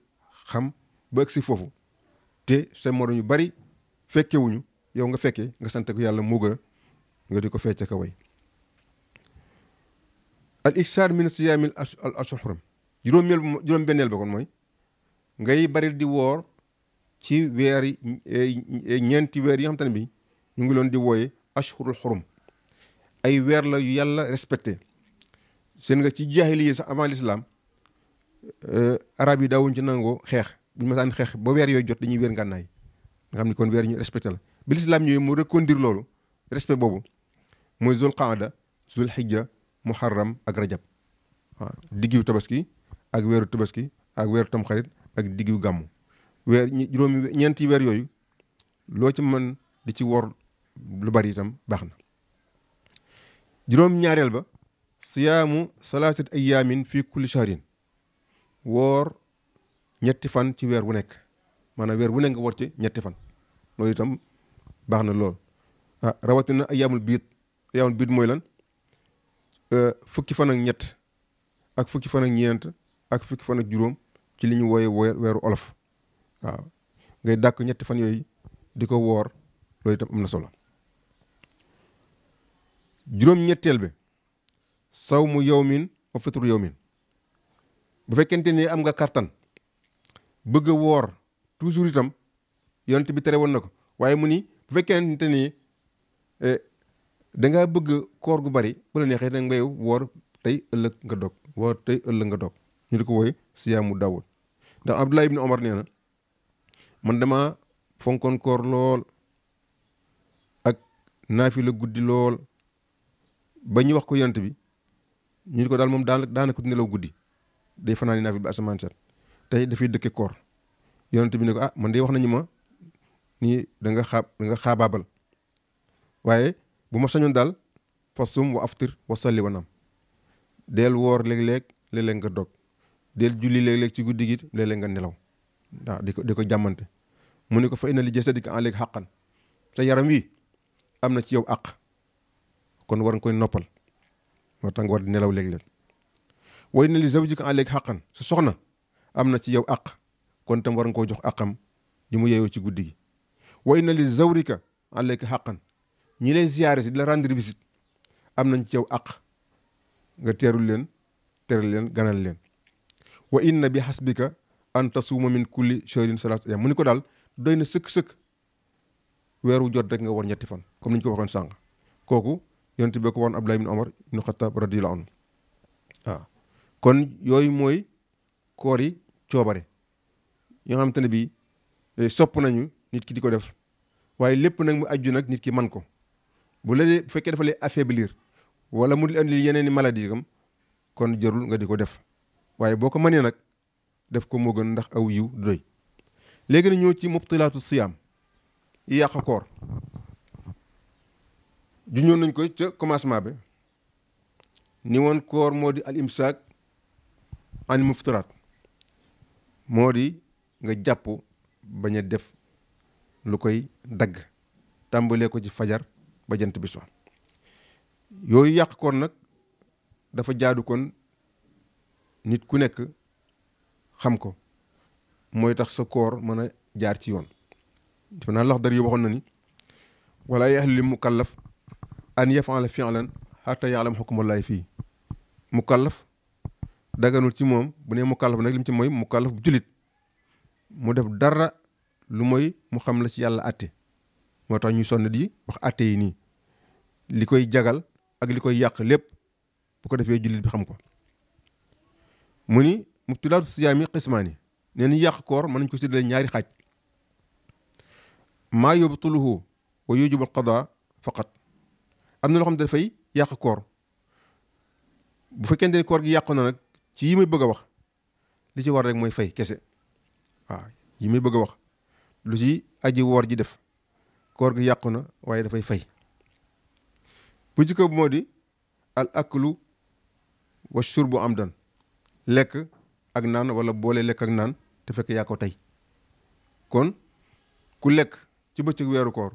xam ba ëgg si foofu te sa moroom yu bari fekkewuñu yow nga fekkee nga sant ko yàlla moo gën nga di ko fecce ka way al iksaar min siyaamil ashhuram juróom benneel ba kon mooy ngay bari di woor ci weer yi ñeenti weer yi nga xam te ne bi ñu ngi loon di wooye ashhurul xurum ay weer la yu yàlla respecté seen nga ci jaahiliya sax avant l'islam arab yi daawuñ ci nangoo xeex buñu masaan xeex ba weer yooyu jot dañuy weer ngànnaay nga xam ni kon weer ñu respecté la bi l'islam ñëwee mu reconduire loolu respect boobu mooy zul qaada zul hijja muharram ak rajab waaw diggiw tabaski ak weeru tabaski ak weeru tamxarit ak diggiw gàmmu weer ñeenti weer yooyu loo ci mën di ci wor lu bari itam baax na juróom-ñaareel ba siyaamu salaasat ayaamin fi kulli shahrin woor ñetti fan ci weer wu nekk maanaam weer wu nekk nga woor ci ñetti fan loolu itam baax na lool rawatina ayaamul biit mooy lan fukki fan ak ñett ak fukki fan ak ñeent ak fukki fan ak juróom ci li ñu wooye weeru olof waaw ngay dàkk ñetti fan yooyu di ko woor loolu itam am na solo juróom-ñetteel bi sawmu yawmin wa fitru yawmin bu fekkente ni am nga kartan bëgg a woor toujours itam yonent bi tere woon na ko waaye mu ni bu fekkente ni dangaa bëgg koor gu bari bu la neexee da ngay woor tey ëllëg nga dog woor tey ëllëg nga dog ñu di ko wooye siyaamu Daawud ndax Abdullah ibn Omar nee na man dama fonkoon koor lool ak naafila guddi lool ba ñu wax ko yonent bi ñu ko daal moom daanaka nelaw guddi day fanaani naafila ba asamaan set tey dafay dëkke koor yonent bi ne ko man de wax nañu ma nii da nga xaabaabal waaye bu ma sañoon daal fasum wa aftir wa salli wa nam deel woor léeg-léeg nga dog deel julli léeg-léeg ci guddi gi léeg-léeg nga nelaw waaw di ko jàmmante mu ne ko fa inna li jasadika alayka haqqan sa yaram wi am na ci yow àq kon war nga koy noppal moo tax nga war di nelaw léeg-léeg wa inna li zawjika alayka haqqan sa soxna am na ci yow àq kon tam war nga koo jox àqam ji mu yeeyoo ci guddi gi wa inna li zawrika alayka xaqan ñi lay ziyaare si di la rendre visite am nañ ci yow àq nga teerul leen teral leen ganal leen wa inna bi xasbika an tasuuma min kulli shahrin salaas ayam mu ni ko daal doy na sëkk-sëkk weeru jot rek nga war ñetti fan comme ni ñu ko waxoon sànq kooku yonent bi ko woon Abdullah ibn Omar ibn Xattaab radiyallahu anhu waaw kon yooyu mooy koor yi coobare yoo xamante ne bii sopp nañu nit ki di ko def waaye lépp nag mu ajju nag nit ki man ko bu fekkee dafa lay affaiblir wala mu indi yeneen i maladie kam kon jarul nga di ko def waaye boo ko mënee nag def ko moo gën ndax aw yiw du doy léegi na ñëw ci mubtilaatu siyaam yi yàq koor ju ñëw nañ ko ca commencement bi ni woon koor moo di al imsaak an muftiraat moo di nga jàpp bañ a def lu koy dagg tàmbalee ko ci fajar ba jant bi so yooyu yàq koor nag dafa jaadu kon nit ku nekk xam ko mooy tax sa koor mën a jaar ci yoon defe naa Laxdari yi waxoon na ni wala yaxlu li mukallaf an yafala fi'lan hatta ya'lam hukmullahi fii mukallaf daganul ci moom bu nee mukallaf nag li mu ci mooy mukallaf bu julit mu def dara lu mooy mu xam la ci yàlla atte moo tax ñuy sonn di wax atte yi nii li koy jagal ak li koy yàq lépp bu ko defee jullit bi xam ko mu ni mubtilaatu siyaami qismaani nee ni yàq koor mën nañ ko séddale ñaari xaaj maa yubtiluhu wa yujibu alqada faqat am na loo xam ne dafay yàq koor bu fekkente ne koor gi yàqu na nag ci yi may bëgg a wax li ci war rek mooy fay kese waaw yi may bëgg a wax lu ci aji woor ji def koor gi yàqu na waaye dafay fay bu jikko moo di al aklu wa shurbu amdan lekk ak naan wala boole lekk ak naan te fekk yaa ko tey kon ku lekk ci bëccëg weeru koor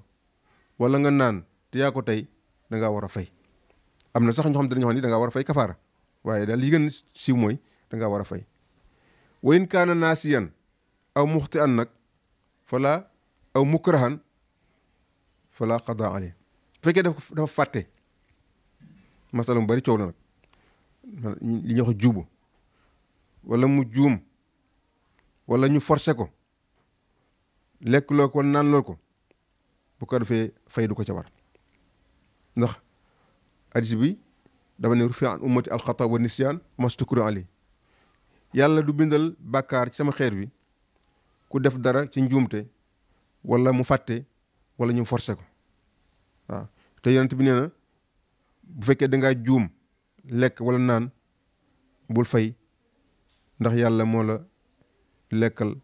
wala nga naan te yaa ko tey da ngaa war a fay am na sax ñoo xam ne dañoo xam ni da ngaa war a fay kafaara waaye daal li gën siiw mooy da ngaa war a fay wa in kaana naasiyan aw muxti an nag fala aw mukrahan fala qada alay fekkee dafa fàtte masala mu bari coow la nag li ñuy wax juubu wala mu juum wala ñu forcé ko lekk loo ko wala naan loo ko bu ko defee fay du ko ca war ndax hadis bi dafa ne rufi an ummati alxata wa nisyaan mastukru ali yàlla du bindal bàkkaar ci sama xeer bi ku def dara ci njuumte wala mu fàtte wala ñu forcé ko waaw te yonent bi nee na bu fekkee da ngaa juum lekk wala naan bul fay ndax yàlla moo la lekkal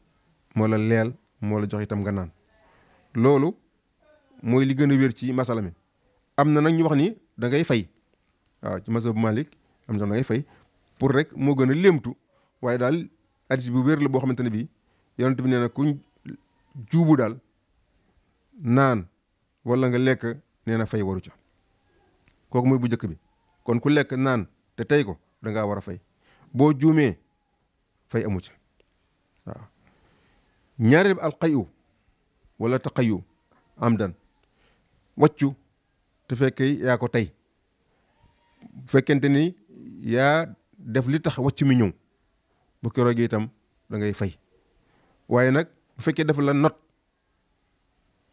moo la leel moo la jox itam nga naan loolu mooy li gën a wér ci masala mi am na nag ñu wax ni da ngay fay waaw ci mazhab Malik am na da ngay fay pour rek moo gën a léemtu waaye daal hadis bu wér la boo xamante ne bii yonent bi nee na kuñ juubu daal naan wala nga lekk nee na fay waru ca kooku mooy bu njëkk bi kon ku lekk naan te tey ko da ngaa war a fay boo juumee fay amu ca waaw ñaareel bi alqayu wala taqayu amdan wàccu te fekkee yaa ko tey bu fekkente ni yaa def li tax wàcc mi ñëw bu keroog itam da ngay fay waaye nag bu fekkee dafa la not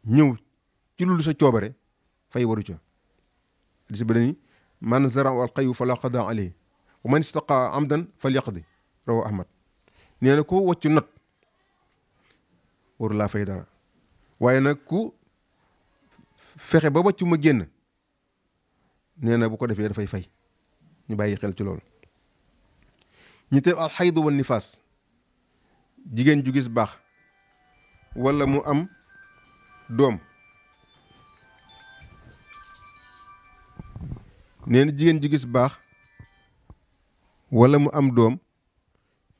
ñëw ci lu sa coobare fay waru ca hadis bi dañi man zara al qayu fala qada alayhi wa man istaqa amdan falyaqdi rawa ahmad nee na ku wàcc not waru laa fay dara waaye nag ku fexe ba wàccu ma génn nee na bu ko defee dafay fay ñu bàyyi xel ci loolu ñu te alxaydu wa nifaas jigéen ju gis baax wala mu am doom nee na jigéen ju gis baax wala mu am doom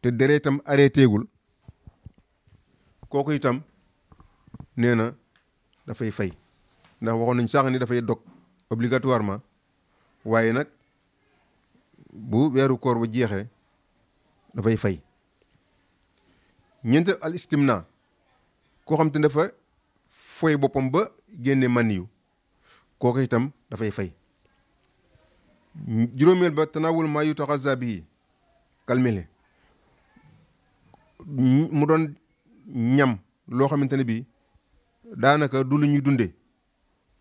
te deretam arrêté gul kooku itam nee na dafay fay ndax waxoon nañ sax ni dafay dog obligatoirement waaye nag bu weeru koor ba jeexee dafay fay ñeenteel al istimna koo xam te ne dafa foy boppam ba génne man yu kooku itam dafay fay. juróomeel ba tanawul maa yutaxaza bihi kalmele mu doon ñam loo xamante ne bii daanaka du lu ñuy dundee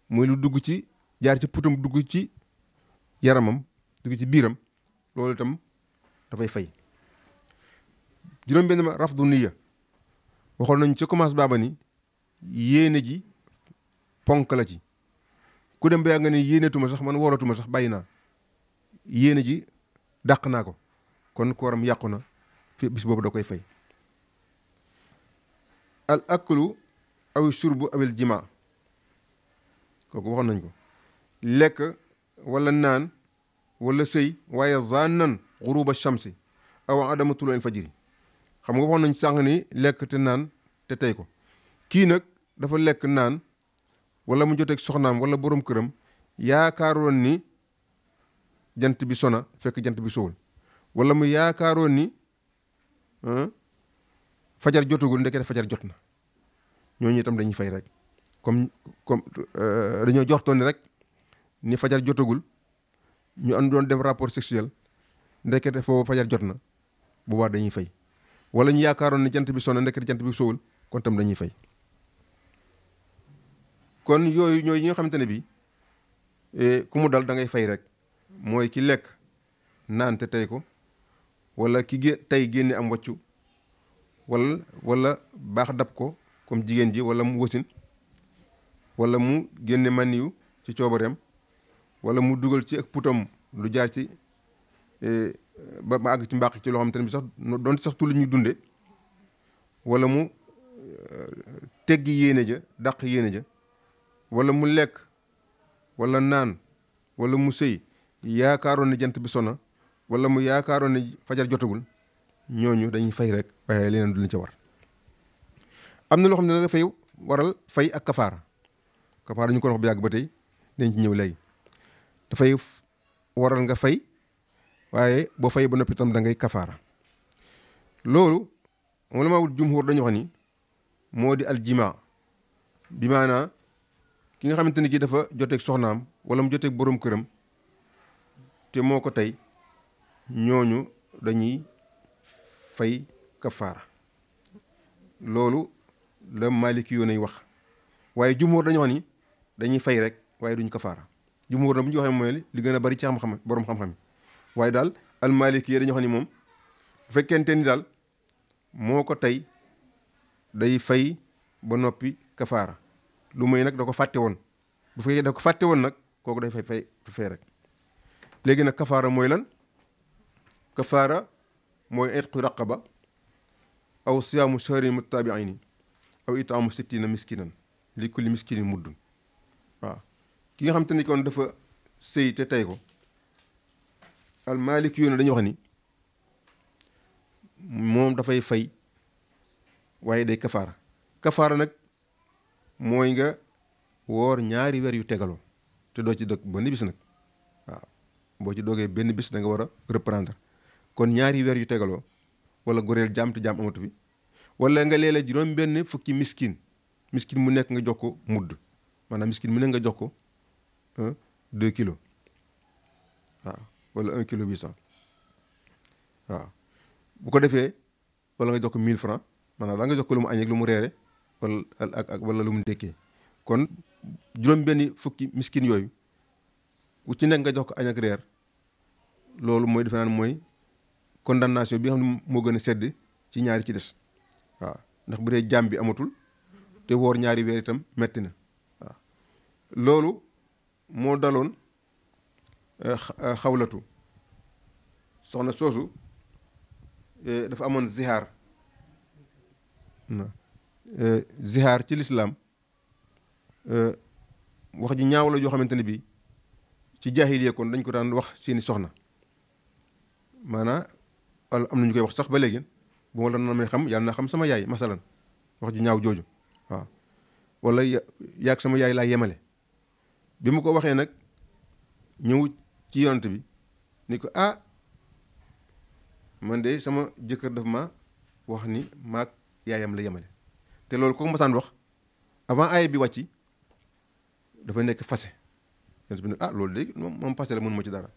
mooy lu dugg ci jaar ci putam dugg ci yaramam dugg ci biiram loolu itam dafay fay. juróom benn ma rafdu niya waxoon nañ ci commence baaba ni yéene ji ponk la ci ku dem ba yaa nga ne yéenetuma sax man wooratuma sax bàyyi naa yéene ji dàq naa ko kon kooram yàqu na fi bis boobu da koy fay. al aklu aw shurbu awil jima kooku waxoon nañ ko lekk wala naan wala sëy waaye zannan xuruba shamsi aw adama tulu al fajiri xam nga waxoon nañ sànq ni lekk te naan te tey ko kii nag dafa lekk naan wala mu joteeg soxnaam wala borom këram yaakaaroon ni jant bi sona fekk jant bi sowul wala mu yaakaaroon ni fajar jotagul ndekete fajar jot na ñooñu itam dañuy fay rek comme dañoo jortoon ni rek ni fajar jotagul ñu am doon dem rapport sexuel ndekete foofu fajar jot na boobaa dañuy fay wala ñu yaakaaroon ni jant bi sona ndekete jant bi sowul kon tam dañuy fay. kon yooyu ñooy yi nga xamante ne bi ku mu dal da ngay fay rek mooy ki lekk naan te tey ko wala ki tey génne am wàccu wala baax dab ko comme jigéen ji wala mu wasin wala mu génne maniyu ci coobareem wala mu dugal ci ak putam lu jaar ci ba àgg ci mbàq ci loo xamante ne bi sax doon sax tu lu ñuy dunde wala mu teggi yéene ja dàq yéene ja wala mu lekk wala naan wala mu sëy yaakaaroon ne jant bi sona wala mu yaakaaroon ne fajar jotagul ñooñu dañuy fay rek waaye leneen du lañ ca war. am na loo xam ne dafay waral fay ak kafaara ñu ko wax bu yàgg ba tey dañ ci ñëw léegi dafay waral nga fay waaye boo fay ba noppi itam da ngay kafaara. loolu moom la ma jumhur dañu wax ni moo di aljima bi maanaa ki nga xamante ni kii dafa joteeg soxnaam wala mu joteeg borom këram te moo ko tey ñooñu dañuy fay kafaara. loolu la maliki yoon ay wax waaye jumhur dañu wax ni dañuy fay rek waaye duñ kafaara. jumhur na bu ñu waxee mooy li gën a bari ci xam-xam borom xam-xam waaye daal al maliki yi dañu wax ni moom bu fekkente ni daal moo ko tey day fay ba noppi kafaara lu may nag da ko fàtte woon bu fekkee da ko fàtte woon nag kooku day fay rek. léegi nag kafaara mooy lan? kafaara mooy itqu raqaba aw siyaamu shahrin mutabi'ayni aw itaamu sittina miskinan li kulli miskinin muddun. waaw ki nga xam te ni kon dafa sëy te tey ko al maliki yoon dañuy wax ni moom dafay fay waaye day kafaara nag mooy nga woor ñaari weer yu tegaloo te doo ci dog benn bis nag. waaw boo ci dogee benn bis da nga war a reprendre kon ñaari weer yu tegaloo wala goreel jaam te jaam amatu bi wala nga leela juróom benn fukki miskin mu nekk nga jox ko mudd maanaam miskin mu nekk nga jox ko 2 kilos waaw wala 1 kilo 800 waaw bu ko defee wala nga jox ko 1000 francs maanaam da nga jox ko lu mu añ ak lu mu reere wala lu mu ndékkee kon juróom benn fukki miskin yooyu ku ci nekk nga jox ko añ ak reer loolu mooy defe naan mooy condamnation bi nga xam ne moo gën a sedd ci ñaari ci des waaw ndax bu dee jaam bi amatul te woor ñaari weer itam metti na waaw loolu moo daloon xawlatu soxna soosu dafa amoon zihaar ci lislaam wax ji ñaaw la joo xamante ne bii ci jaahiliya kon dañ ko daan wax seeni soxna maanaam am na ñu koy wax sax ba léegi bu ma la na may xam yàlla na xam sama yaay masalan wax ji ñaaw jooju waaw wala yaag sama yaay laa yemale bi mu ko waxee nag ñëw ci yonent bi ni ko man de sama jëkkër daf ma wax ni maag yaayam la yemale te loolu ko masaan wax avant aaya bi wàcci dafa nekk fase yonent bi ne loolu de moom fase la mënu ma ci dara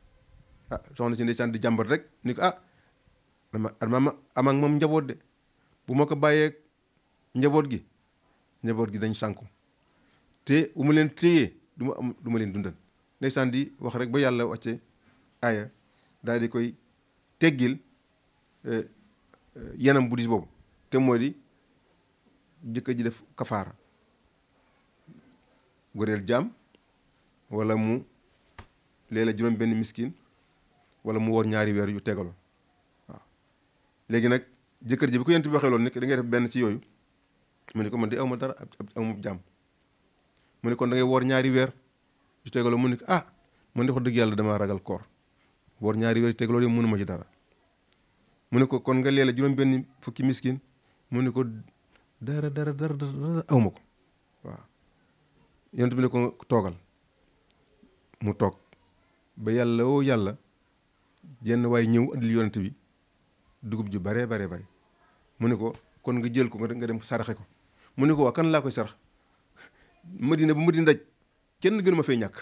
soxna si ndeysaan di jàmbat rek ni ko dama am ak moom njaboot de bu ma ko bàyyee njaboot gi dañ sànku te bu ma leen téyee du ma leen dundal ndeysaan di wax rek ba yàlla wàcce aaya daal di koy teggil yanam bu dis boobu te moo di jëkkër ji def kafaara goreel jaam wala mu léeg-léeg juróom benn miskin wala mu woor 2 weer yu tegaloo waaw léegi nag jëkkër ji bi ko yent bi waxee loolu nekk da ngay def benn ci yooyu mu ne ko man di awma dara awma jaam mu ne kon da ngay woor 2 weer yu tegaloo mu ne ko man de wax dëgg yàlla dama ragal koor woor 2 weer yu tegaloo yow mënuma ci dara mu ne ko kon nga léeg-léeg juróom benn fukki miskin mu ne ko dara awma ko waaw yent bi ne ko toogal mu toog ba yàlla jenn waaye ñëw andil yonent bi dugub ju bare mu ne ko kon nga jël ko nga dem saraxe ko mu ne ko waa kan laa koy sarax Madina ba Madina daj kenn gën ma fay ñàkk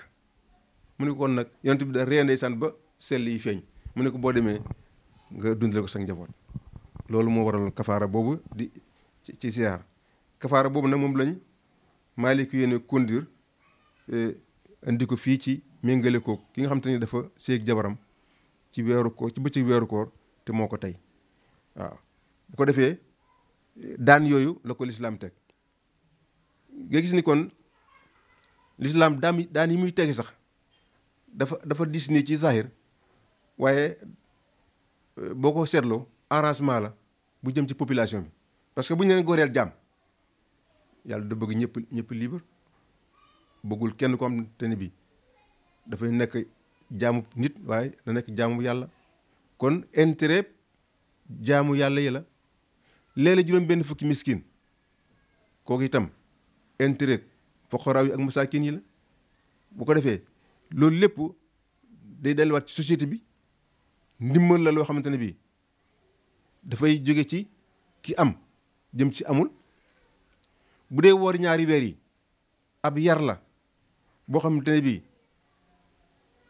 mu ne ko kon nag yonent bi da ree ndeysaan ba sell yi feeñ mu ne ko boo demee nga dundale ko sa njaboot loolu moo waraloon kafaara boobu di ci siyaar kafaara boobu nag moom lañ Maalik yéene conduire andi ko fii ci méngale ko ki nga xam te ni dafa séeg jabaram ci weeru koor ci bëccëg weeru koor te moo ko tey waaw bu ko defee daan yooyu la ko lislaam teg nga gis ni kon lislaam daan yi muy tegi sax dafa dis nii ci zahir waaye boo ko seetloo arrangement la bu jëm ci population bi parce que bu ñu leen góoreel jaam yàlla da bëgg ñëpp libre bëggul kenn ko am te ni bi dafay nekk jaamu nit waaye da nekk jaamu yàlla kon intérêt jaamu yàlla yi la léeg-léeg juróom benn fukki miskin kooku itam intérêt foqoraaw yi ak masaakin yi la bu ko defee loolu lépp day delluwaat ci société bi ndimbal la loo xamante ne bii dafay jóge ci ki am jëm ci amul bu dee woor 2 weer yi ab yar la boo xamante ne bii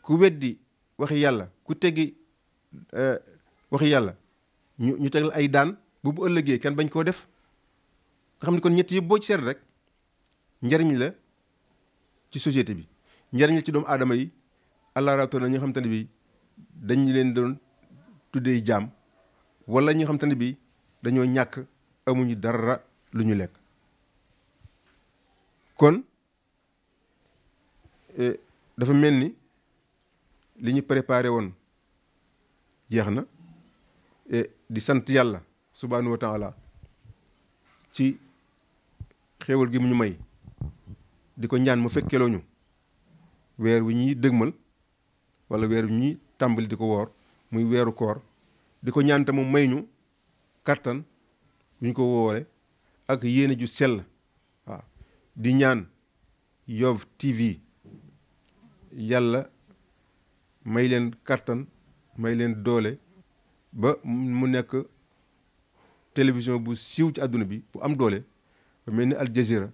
ku weddi waxi yàlla ku teggi waxi yàlla ñu tegal ay daan bu ëllëgee kenn bañ koo def nga xam ne kon ñett yëpp boo ci seet rek njariñ la ci société bi njariñ la ci doomu aadama yi allah rawatina ñi nga xamante ne bii dañu leen doon tuddee jaam wala ñi nga xamante ne bii dañoo ñàkk amuñu dara lu ñu lekk kon dafa mel ni li ñu préparé woon jeex na di sant yàlla subhaanahu wa taala ci xéewal gi mu ñu may di ko ñaan mu fekkeloo ñu weer wi ñuy dëgmal wala weer wi ñuy tàmbali di ko woor muy weeru koor di ko ñaan te mu may ñu kattan bu ñu ko woore ak yéene ju sell waaw di ñaan Yoff TV yàlla may leen kattan may leen doole ba mu nekk télévision bu siiw ci àdduna bi bu am doole ba mel ni Al Jazeera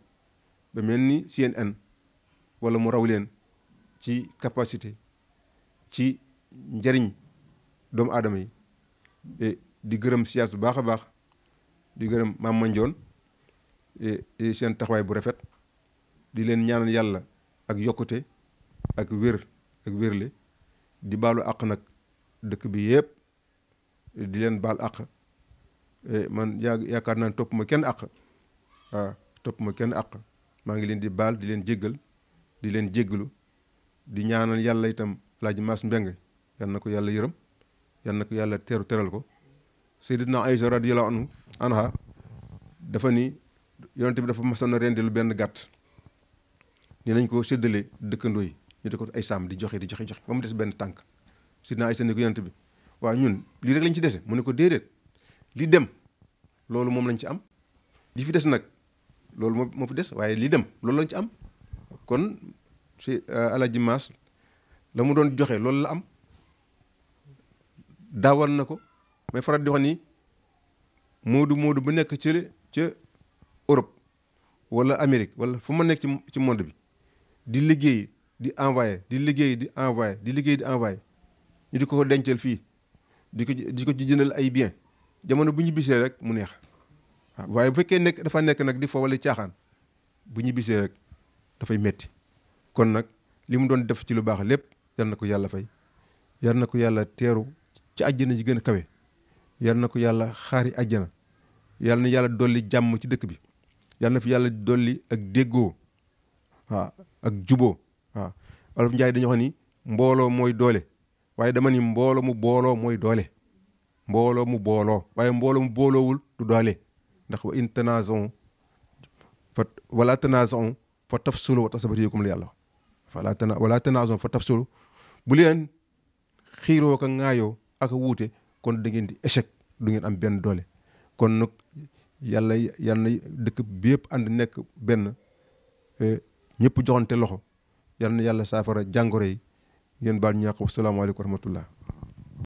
ba mel ni CNN wala mu raw leen ci capacité ci njariñ doomu aadama yi di gërëm siyaas bu baax a baax di gërëm Mame Mandione seen taxawaay bu rafet di leen ñaanal yàlla ak yokkute ak wér ak wérle di baalu àq nag dëkk bi yëpp di leen baal àq man yaakaar naa topp ma kenn àq waaw topp ma kenn àq maa ngi leen di baal di leen jéggal di leen jéggalu di ñaanal yàlla itam Alaaji Maas Mbeng yal na ko yàlla yërëm yal na ko yàlla teral ko Sayyidatuna Aïcha radiyallahu anha dafa ni yonent bi dafa masoon a rendi lu benn gàtt ni nañ ko séddale dëkkandoo yi ñu di ko ay saam di joxe ba mu des benn tànk Sayyidatuna Aïcha ni ko yonent bi waaw ñun lii rek lañ ci dese mu ne ko déedéet li dem loolu moom lañ ci am li fi des nag loolu moo fi des waaye li dem loolu lañ ci am kon si Alaaji Maas la mu doon joxe loolu la am daawal na ko may faral di wax ni moodu bu nekk ci ca Europe wala Amérique wala fu ma nekk ci monde bi di liggéey di envoyé di liggéey di envoyé di liggéey di envoyé ñu di ko dencal fii di ko ci jëndal ay bien jamono bu ñu bisee rek mu neex waaw waaye bu fekkee dafa nekk nag di fo wala caaxaan bu ñu bisee rek dafay metti kon nag li mu doon def ci lu baax lépp yal na ko yàlla fay yal na ko yàlla teeru ci àjjana ji gën a kawe yal na ko yàlla xaari àjjana yal na yàlla dolli jàmm ci dëkk bi yal na fi yàlla dolli ak déggoo waaw ak juboo waaw Wolof Njaay dañu wax ni mbooloo mooy doole waaye dama ni mbooloo mu booloo mooy doole mbooloo mu booloo waaye mbooloo mu booloowul du doole ndax wa in tanaza'u wala tanaza'u fa tafsulu wa tasbatu la yàlla wala tanaza'u fa tafsulu bu leen xiiroo ka ŋaayoo ak a wuute kon da ngeen di échec du ngeen am benn doole kon nag yàlla na dëkk bi yëpp ànd nekk benn ñëpp joxante loxo yal na yàlla saafara jàngoro yi ngeen baal ñu yàq wasalaamaaleykum wa rahmatullah